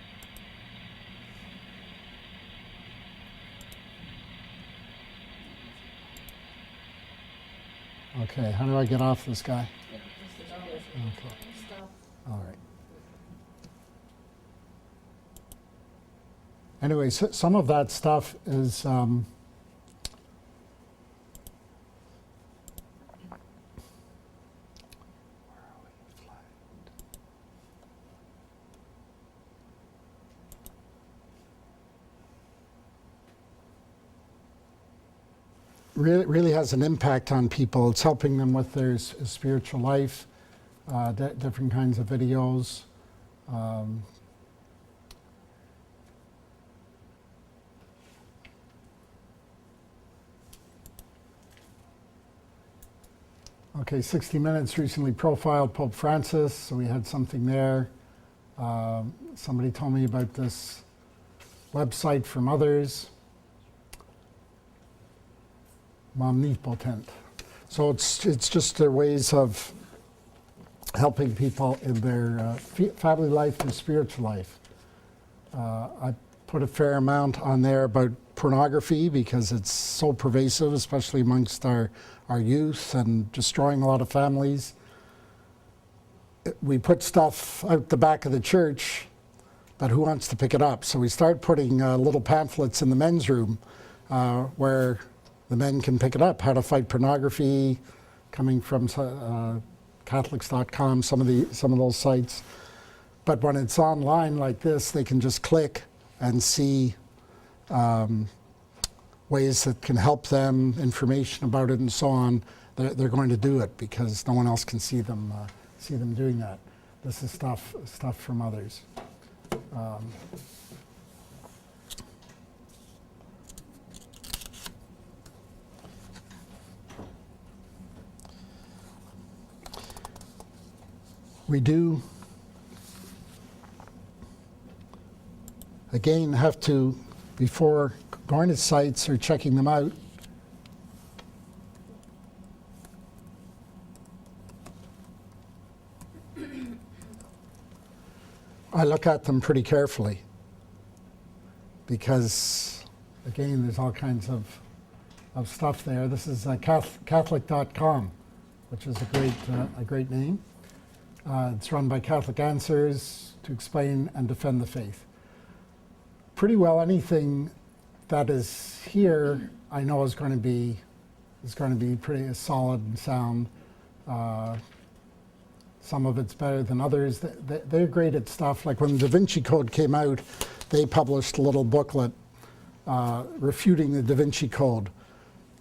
okay, how do I get off this guy? Okay, all right. Anyway, so some of that stuff is really has an impact on people. It's helping them with their spiritual life, different kinds of videos. Okay, 60 Minutes recently profiled Pope Francis, so we had something there. Somebody told me about this website from others. Omnipotent. So it's just their ways of helping people in their family life and spiritual life. I put a fair amount on there about pornography because it's so pervasive, especially amongst our youth, and destroying a lot of families. We put stuff out the back of the church, but who wants to pick it up? So we start putting little pamphlets in the men's room where the men can pick it up. How to fight pornography, coming from Catholics.com, some of those sites. But when it's online like this, they can just click and see ways that can help them, information about it, and so on. They're going to do it because no one else can see them doing that. This is stuff from others. We do, again, have to, before going to sites or checking them out, I look at them pretty carefully because, again, there's all kinds of stuff there. This is Catholic.com, which is a great name. It's run by Catholic Answers to explain and defend the faith. Pretty well anything that is here, I know is going to be pretty solid and sound. Some of it's better than others. They're great at stuff. Like when the Da Vinci Code came out, they published a little booklet refuting the Da Vinci Code,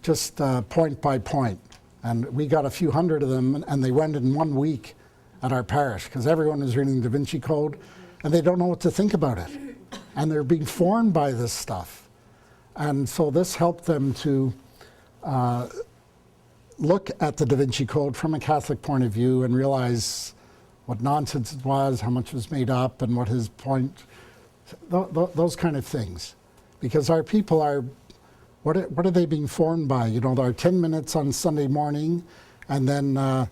just point by point. And we got a few hundred of them, and they went in 1 week at our parish because everyone was reading the Da Vinci Code, and they don't know what to think about it. And they're being formed by this stuff. And so this helped them to look at the Da Vinci Code from a Catholic point of view and realize what nonsense it was, how much was made up, and what his point, those kind of things. Because our people are, what are they being formed by? You know, there are 10 minutes on Sunday morning, and then,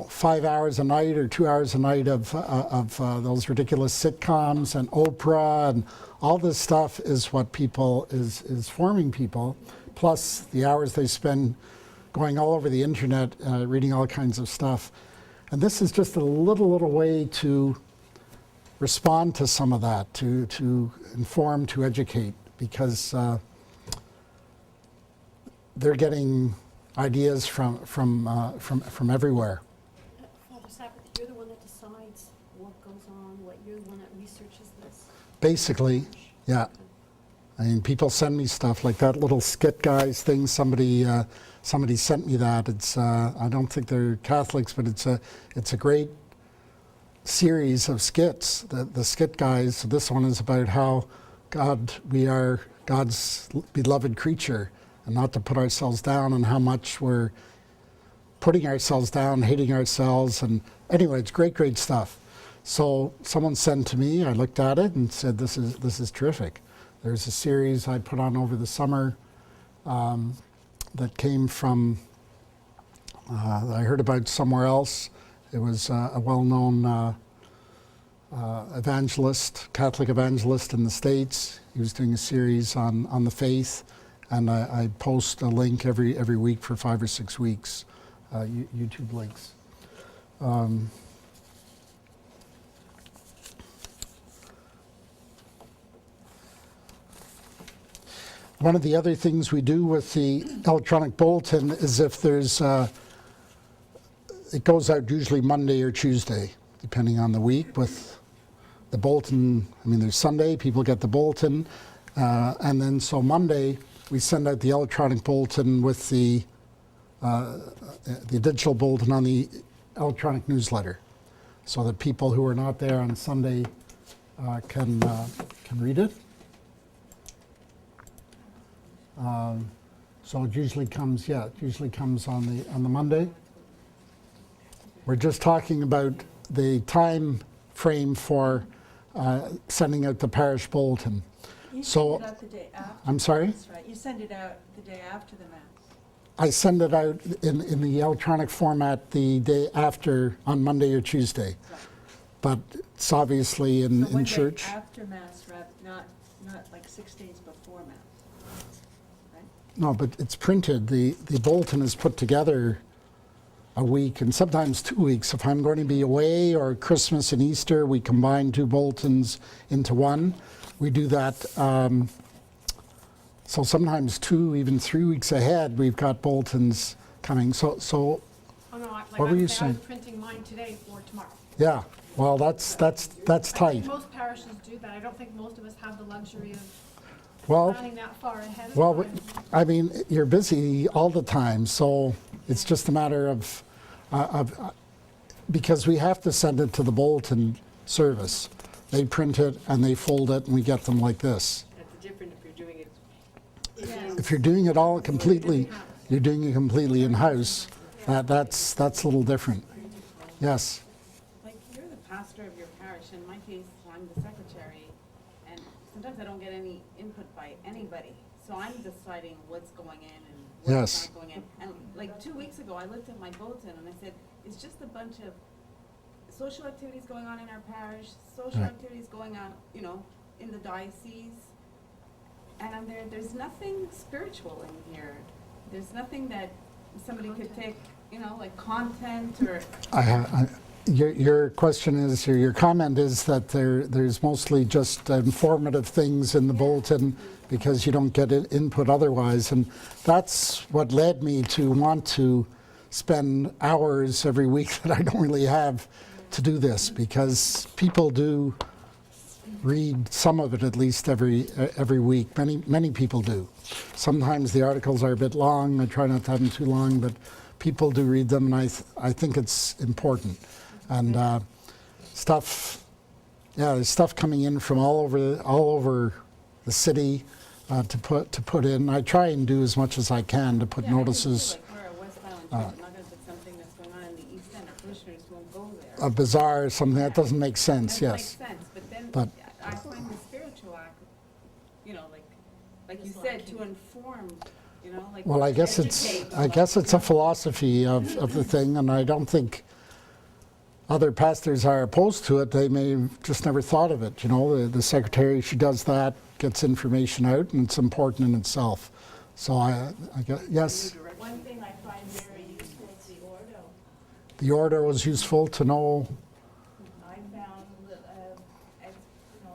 5 hours a night or 2 hours a night of those ridiculous sitcoms and Oprah, and all this stuff is what people, is forming people, plus the hours they spend going all over the internet, reading all kinds of stuff. And this is just a little way to respond to some of that, to inform, to educate, because they're getting ideas from everywhere. Father Sabbath, you're the one that decides what goes on, you're the one that researches this? Basically, yeah. I mean, people send me stuff like that little skit guys thing. Somebody sent me that. It's I don't think they're Catholics, but it's a great series of skits. The skit guys. This one is about how we are God's beloved creature, and not to put ourselves down, and how much we're putting ourselves down, hating ourselves, and anyway, it's great stuff. So someone sent to me. I looked at it and said, "This is terrific." There's a series I put on over the summer that came from, I heard about somewhere else. It was a well-known evangelist, Catholic evangelist in the States. He was doing a series on the faith, and I post a link every week for 5 or 6 weeks, YouTube links. One of the other things we do with the electronic bulletin is if there's, it goes out usually Monday or Tuesday, depending on the week. With the bulletin, I mean, there's Sunday, people get the bulletin, and then so Monday we send out the electronic bulletin with the digital bulletin on the electronic newsletter, so that people who are not there on Sunday can read it. So it usually comes, on the Monday. We're just talking about the time frame for sending out the parish bulletin. You So- send it out the day after. I'm sorry? That's right. You send it out the day after the Mass. I send it out in the electronic format the day after, on Monday or Tuesday. Right. But it's obviously So in one church. day after Mass, not like 6 days before Mass. Right? No, but it's printed. The bulletin is put together a week and sometimes 2 weeks. If I'm going to be away, or Christmas and Easter, we combine 2 bulletins into one. We do that. So sometimes 2, even 3 weeks ahead, we've got bulletins coming. So Oh, no, What were you I was saying? printing mine today for tomorrow. yeah, well, that's I tight. think most parishes do that. I don't think most of us have the luxury of Well, planning that far ahead of well, time. I mean, you're busy all the time, so it's just a matter of because we have to send it to the bulletin service. They print it and they fold it, and we get them like this. That's different if you're doing it. Yes. If you're doing it all completely, you're doing it completely in-house. That's a little different. Yes. Like, you're the pastor of your parish. In my case, I'm the secretary, and sometimes I don't get any input by anybody. So I'm deciding what's going in and what's Yes. not going in. And like 2 weeks ago, I looked at my bulletin and I said, it's just a bunch of social activities going on in our parish, social Right. activities going on, in the diocese. And I'm there's nothing spiritual in here. There's nothing that somebody could take, like content or. Your question is, or your comment is that there's mostly just informative things in the bulletin because you don't get input otherwise. And that's what led me to want to spend hours every week that I don't really have to do this, because people do read some of it at least every week. Many people do. Sometimes the articles are a bit long. I try not to have them too long, but people do read them, and I think it's important. And stuff, Yeah, there's stuff coming in from all over the city to put in. I try and do as much as I can to put Yeah, I think too, notices. like we're a West Island church, I'm not gonna put something that's going on in the East End, our parishioners won't go there. A bazaar or something that doesn't make sense. Doesn't Yes, make sense, but then But- I find the spiritual act, you know, like you said, to inform, you know, like. well, I guess it's a philosophy of the thing, and I don't think other pastors are opposed to it. They may have just never thought of it. You know, the secretary, she does that, gets information out, and it's important in itself. So I guess, yes, One thing I find very useful is the ordo. the order was useful to know. I found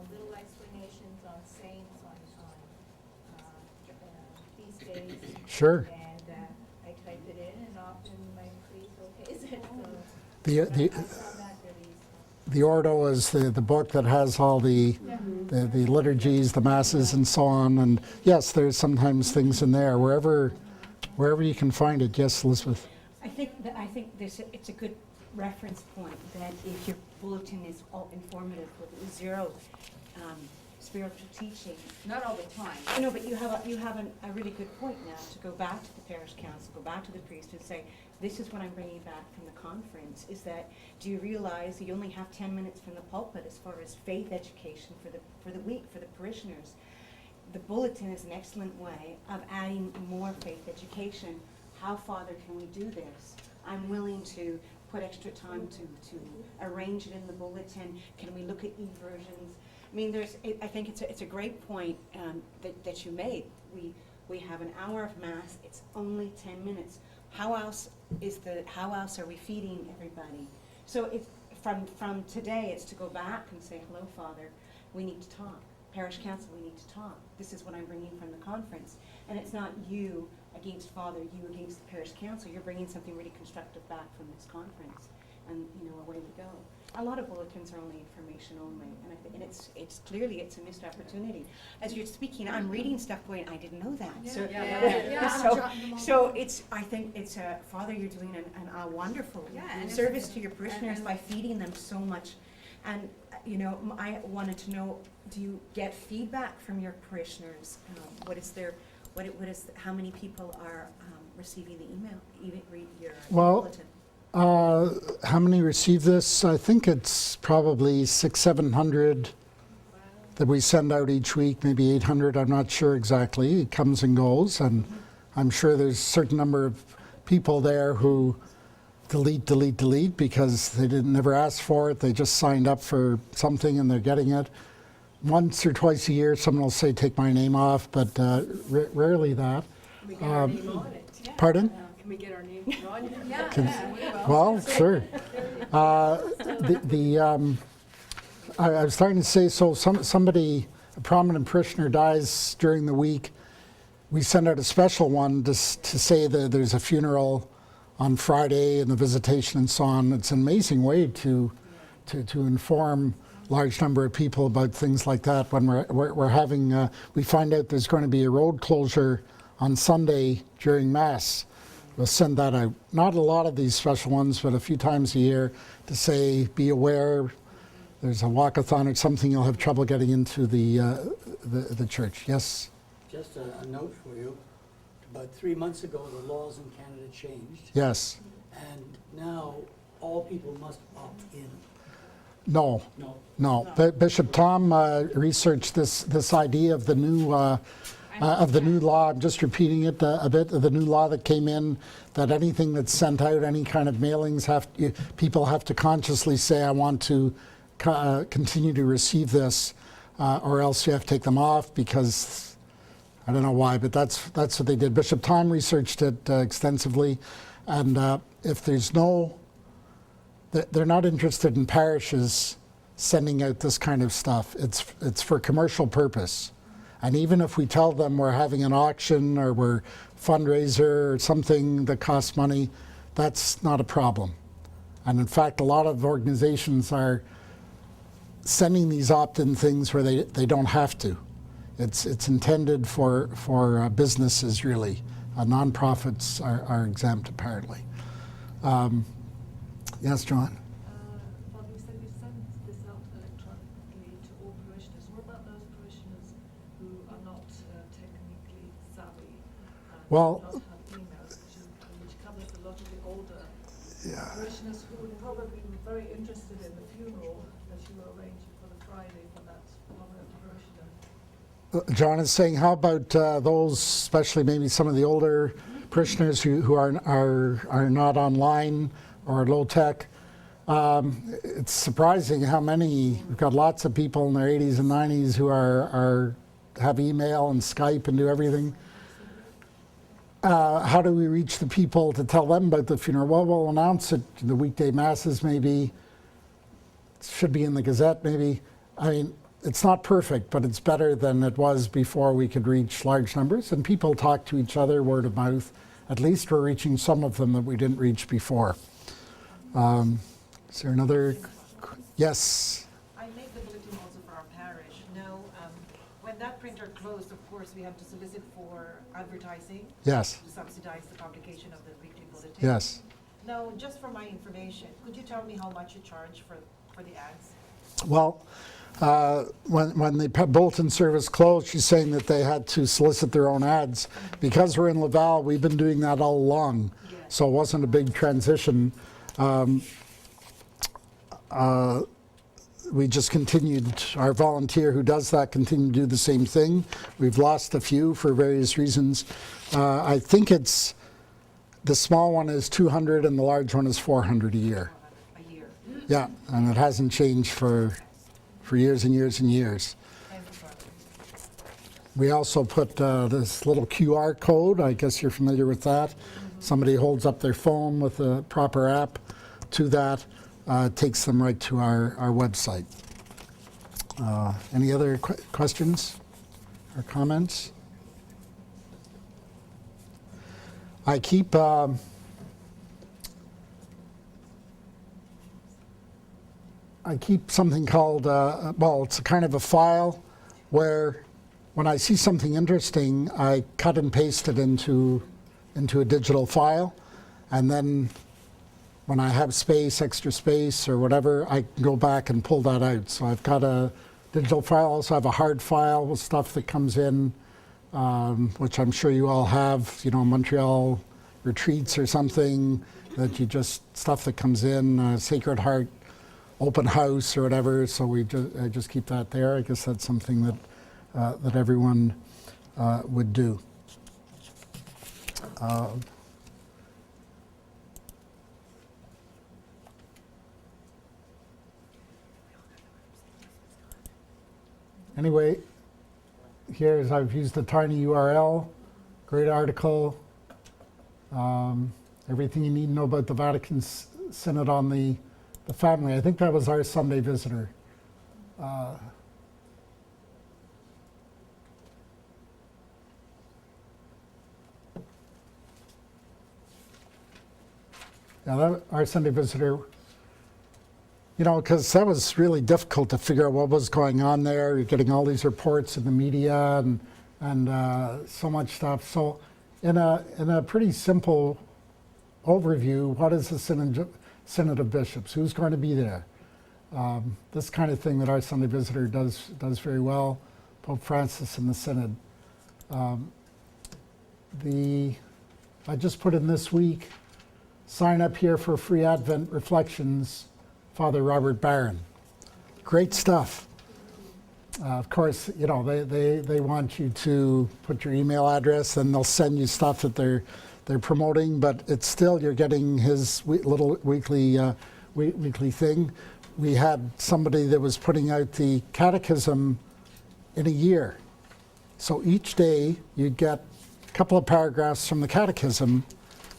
little explanations on saints, on feast days. Sure. And I type it in, and often my priest okays it. So The I found that really useful. the ordo is the book that has all the liturgies, the masses, and so on. And yes, there's sometimes things in there wherever you can find it. Yes, Elizabeth. I think it's a good reference point that if your bulletin is all informative with zero spiritual teaching. Not all the time. No, but you have a really good point now to go back to the parish council, go back to the priest and say, this is what I'm bringing back from the conference, is that, do you realize you only have 10 minutes from the pulpit as far as faith education for the week, for the parishioners? The bulletin is an excellent way of adding more faith education. How, Father, can we do this? I'm willing to put extra time to arrange it in the bulletin. Can we look at e-versions? I mean, I think it's a great point that you made. We have an hour of mass. It's only 10 minutes. How else are we feeding everybody? So it's from today, it's to go back and say, hello, Father, we need to talk. Parish council, we need to talk. This is what I'm bringing from the conference. And it's not you against Father, you against the parish council. You're bringing something really constructive back from this conference. And, away we go. A lot of bulletins are only information only, and it's clearly it's a missed opportunity. As you're speaking, I'm reading stuff going, I didn't know that. So I think it's Father, you're doing a wonderful and service to your parishioners by feeding them so much. And I wanted to know, do you get feedback from your parishioners? How many people are receiving the email, even read your bulletin? How many receive this? I think it's probably 600-700 that we send out each week, maybe 800, I'm not sure exactly. It comes and goes, and I'm sure there's a certain number of people there who delete because they never asked for it. They just signed up for something and they're getting it. Once or twice a year, someone will say, take my name off, but rarely that. Can we get our name on it? Pardon? Can we get our name on it? Well, sure. I was starting to say, so somebody, a prominent parishioner dies during the week, we send out a special one to say that there's a funeral on Friday and the visitation and so on. It's an amazing way to inform large number of people about things like that. When we're having, we find out there's going to be a road closure on Sunday during Mass. We'll send that out. Not a lot of these special ones, but a few times a year to say, be aware, there's a walkathon or something, you'll have trouble getting into the church. Yes? Just a note for you. About 3 months ago, the laws in Canada changed. Yes. And now all people must opt in. No. No. Bishop Tom researched this idea of the new law. I'm just repeating it a bit. The new law that came in, that anything that's sent out, any kind of mailings, people have to consciously say, I want to continue to receive this, or else you have to take them off, because I don't know why, but that's what they did. Bishop Tom researched it extensively, and if there's they're not interested in parishes sending out this kind of stuff. It's for commercial purpose. And even if we tell them we're having an auction or we're fundraiser or something that costs money, that's not a problem. And in fact, a lot of organizations are sending these opt-in things where they don't have to. It's intended for businesses, really. Nonprofits are exempt, apparently. Yes, John? Well, you said you sent this out electronically. Well, not have emails, which covers a lot of the older yeah. parishioners who would probably be very interested in the funeral that you were arranging for the Friday for that prominent parishioner. John is saying, how about those, especially maybe some of the older parishioners who are not online or low tech? It's surprising how many. We've got lots of people in their 80s and 90s who have email and Skype and do everything. How do we reach the people to tell them about the funeral? Well, we'll announce it in the weekday masses, maybe. It should be in the Gazette, maybe. I mean, it's not perfect, but it's better than it was before we could reach large numbers. And people talk to each other, word of mouth. At least we're reaching some of them that we didn't reach before. Is there another? Yes. I make the bulletin also for our parish. Now, when that printer closed, of course, we have to solicit for advertising. Yes. To subsidize the publication of the weekly bulletin. Yes. Now, just for my information, could you tell me how much you charge for the ads? Well, when the bulletin service closed, she's saying that they had to solicit their own ads. Because we're in Laval, we've been doing that all along, so it wasn't a big transition. We just continued, our volunteer who does that continued to do the same thing. We've lost a few for various reasons. I think it's, the small one is 200 and the large one is 400 a year. A year. Yeah, and it hasn't changed for years and years and years. We also put this little QR code, I guess you're familiar with that. Somebody holds up their phone with a proper app to that, takes them right to our website. Any other questions or comments? I keep something called, well, it's a kind of a file where when I see something interesting, I cut and paste it into a digital file, and then when I have space, extra space or whatever, I can go back and pull that out. So I've got a digital file, also have a hard file with stuff that comes in, which I'm sure you all have, you know, Montreal retreats or something, that you just, stuff that comes in, Sacred Heart open house or whatever, so I just keep that there. I guess that's something that everyone would do. Anyway, here's, I've used a tiny URL, great article, everything you need to know about the Vatican Synod on the family. I think that was our Sunday visitor. Yeah, our Sunday visitor, you know, because that was really difficult to figure out what was going on there. You're getting all these reports in the media and so much stuff. So in a pretty simple overview, what is the Synod of Bishops? Who's going to be there? This kind of thing that our Sunday visitor does very well. Pope Francis and the Synod. I just put in this week, sign up here for free Advent reflections, Father Robert Barron. Great stuff. Of course, you know, they want you to put your email address and they'll send you stuff that they're promoting, but it's still, you're getting his little weekly thing. We had somebody that was putting out the catechism in a year. So each day you'd get a couple of paragraphs from the catechism,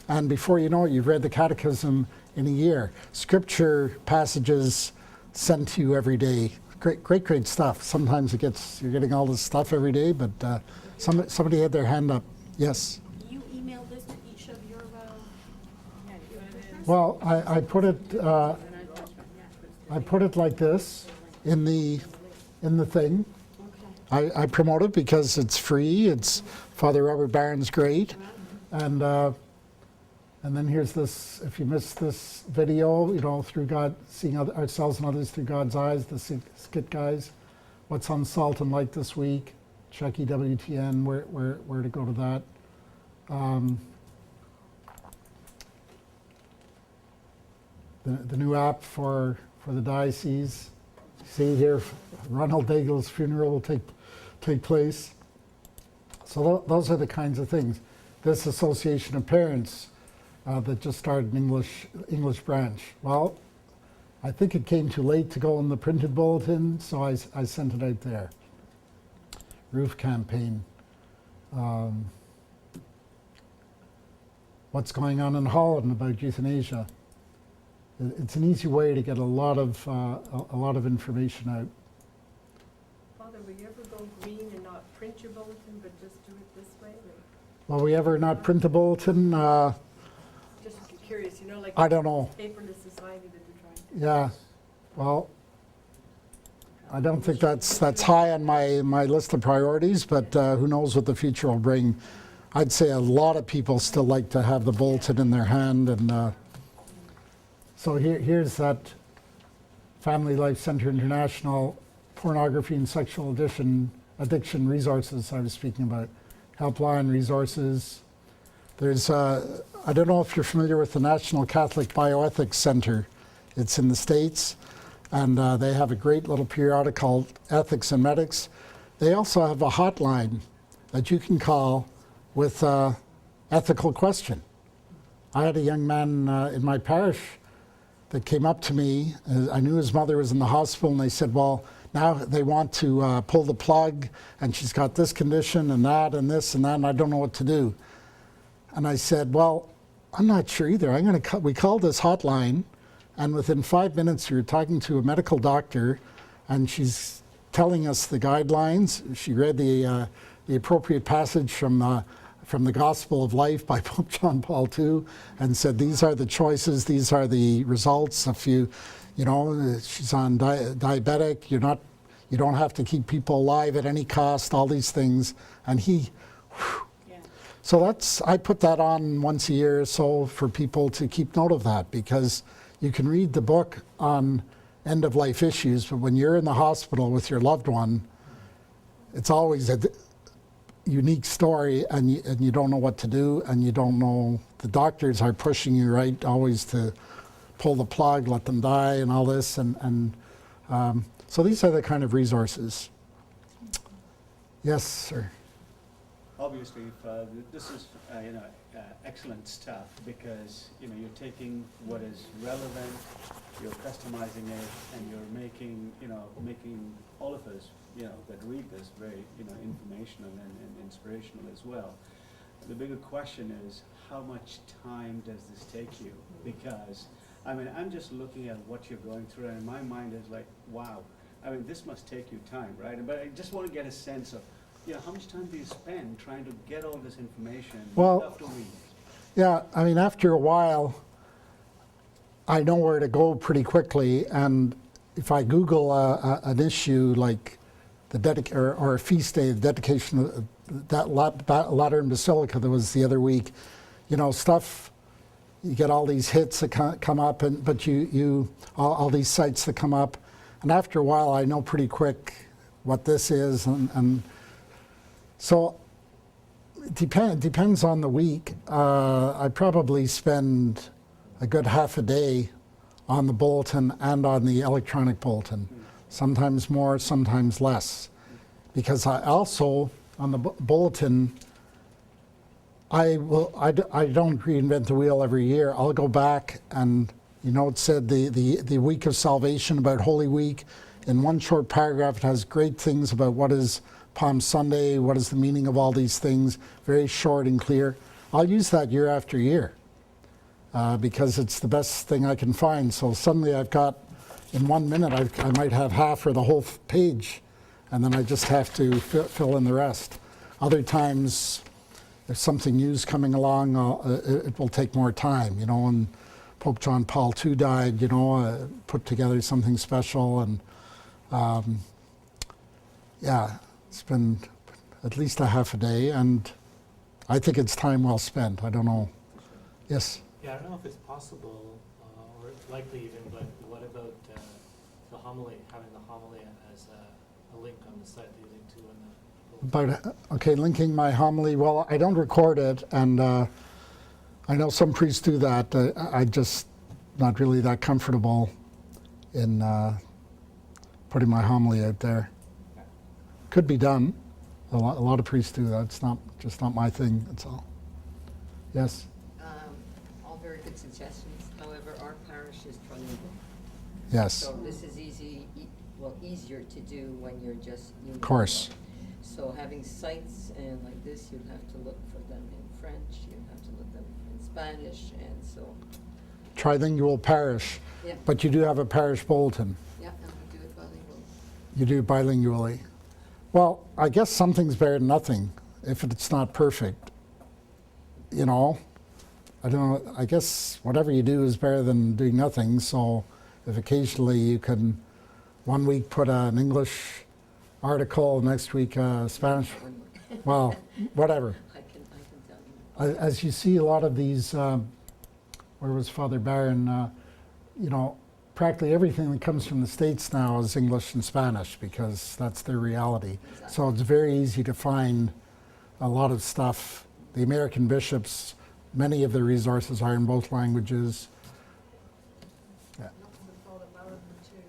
and before you know it, you've read the catechism in a year. Scripture passages sent to you every day. Great stuff. Sometimes you're getting all this stuff every day, but somebody had their hand up. Yes? You email this to each of your, Well, I put it like this in the thing. okay. I promote it because it's free. It's Father Robert Barron's great, and then here's this. If you missed this video, you know, through God, seeing ourselves and others through God's eyes, the skit guys. What's on Salt and Light this week? Check EWTN where to go to that. The new app for the diocese. See here, Ronald Daigle's funeral will take place. So those are the kinds of things. This Association of Parents that just started an English branch. Well, I think it came too late to go in the printed bulletin, so I sent it out there. Roof campaign. What's going on in Holland about euthanasia? It's an easy way to get a lot of information out. Father, will you ever go green and not print your bulletin, but just do it this way? Will we ever not print the bulletin? Just curious, you know, like I don't know. paperless society that you're trying to. Yeah, well, I don't think that's high on my list of priorities, but who knows what the future will bring. I'd say a lot of people still like to have the bulletin in their hand, and so here's that Family Life Center International pornography and sexual addiction resources I was speaking about. Helpline resources. There's, I don't know if you're familiar with the National Catholic Bioethics Center. It's in the States, and they have a great little periodic called Ethics and Medics. They also have a hotline that you can call with ethical question. I had a young man in my parish that came up to me. I knew his mother was in the hospital, and they said, well, now they want to pull the plug, and she's got this condition and that and this and that, and I don't know what to do. And I said, well, I'm not sure either. We called this hotline, and within 5 minutes you're talking to a medical doctor, and she's telling us the guidelines. She read the appropriate passage from the Gospel of Life by Pope John Paul II, and said these are the choices, these are the results. If you know, she's on diabetic, you don't have to keep people alive at any cost, all these things. And so I put that on once a year or so for people to keep note of that, because you can read the book on end-of-life issues, but when you're in the hospital with your loved one, it's always a unique story, and you don't know what to do, and you don't know, the doctors are pushing you, right, always to pull the plug, let them die, and all this, and so these are the kind of resources. Yes, sir. Obviously, this is excellent stuff, because you're taking what is relevant, you're customizing it, and you're making all of us that read this very informational and inspirational as well. The bigger question is, how much time does this take you? Because I'm just looking at what you're going through, and my mind is like, wow. This must take you time, right? But I just want to get a sense of, how much time do you spend trying to get all this information week after week? Yeah, after a while, I know where to go pretty quickly, and if I Google an issue like or a feast day, the dedication of that Lateran Basilica that was the other week, stuff. You get all these hits that come up, but all these sites that come up, and after a while, I know pretty quick what this is, and so it depends on the week. I probably spend a good half a day on the bulletin and on the electronic bulletin. Sometimes more, sometimes less. Because I also, on the bulletin, I don't reinvent the wheel every year. I'll go back and, it said the week of salvation, about Holy Week. In one short paragraph, it has great things about what is Palm Sunday, what is the meaning of all these things, very short and clear. I'll use that year after year because it's the best thing I can find. So suddenly I've got, in 1 minute, I might have half or the whole page, and then I just have to fill in the rest. Other times, if something new's coming along, it will take more time, and Pope John Paul II died, put together something special, and it's been at least a half a day, and I think it's time well spent. I don't know. Yes? Yeah, I don't know if it's possible, or likely even, but what about the homily, having the homily as a link on the site that you link to in the okay, linking my homily. Well, I don't record it, and I know some priests do that. I just not really that comfortable in putting my homily out there. Could be done. A lot of priests do that. It's just not my thing. That's all. Yes. All very good suggestions. However, our parish is trilingual. Yes. So this is easier to do when you're just. Of course. So having sites and like this, you'd have to look for them in French. You'd have to look them in Spanish, and so. Trilingual parish. Yeah. But you do have a parish bulletin. Yeah, and we do it bilingual. You do bilingually. Well, I guess something's better than nothing if it's not perfect. You know, I don't know, I guess whatever you do is better than doing nothing. So if occasionally you can one week put an English article, next week Spanish, well, whatever. I can tell you. As you see a lot of these, where was Father Barron, you know, practically everything that comes from the States now is English and Spanish because that's their reality. Exactly. So it's very easy to find a lot of stuff. The American bishops, many of their resources are in both languages. Yeah.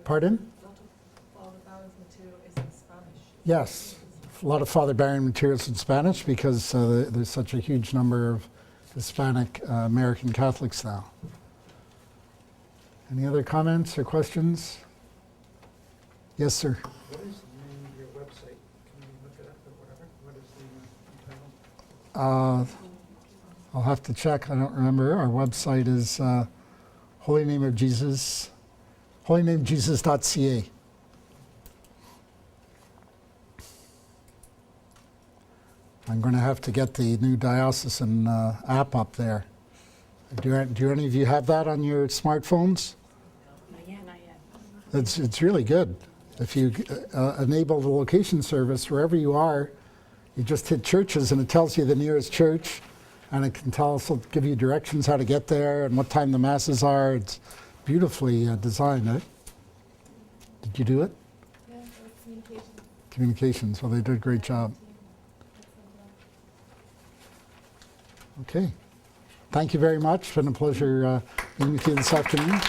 Pardon? A lot of Father Barron's material is in Spanish. Yes, a lot of Father Barron materials in Spanish because there's such a huge number of Hispanic American Catholics now. Any other comments or questions? Yes, sir. What is the name of your website? Can you look it up or whatever? What is the title? I'll have to check. I don't remember. Our website is Holy Name of Jesus, holynameofjesus.ca. I'm going to have to get the new diocesan app up there. Do any of you have that on your smartphones? Not yet. It's really good. If you enable the location service wherever you are, you just hit churches and it tells you the nearest church, and it can also give you directions how to get there and what time the masses are. It's beautifully designed. Eh? Did you do it? Yeah, communication. Communications. Well, they did a great job. Okay. Thank you very much. It's been a pleasure meeting with you this afternoon.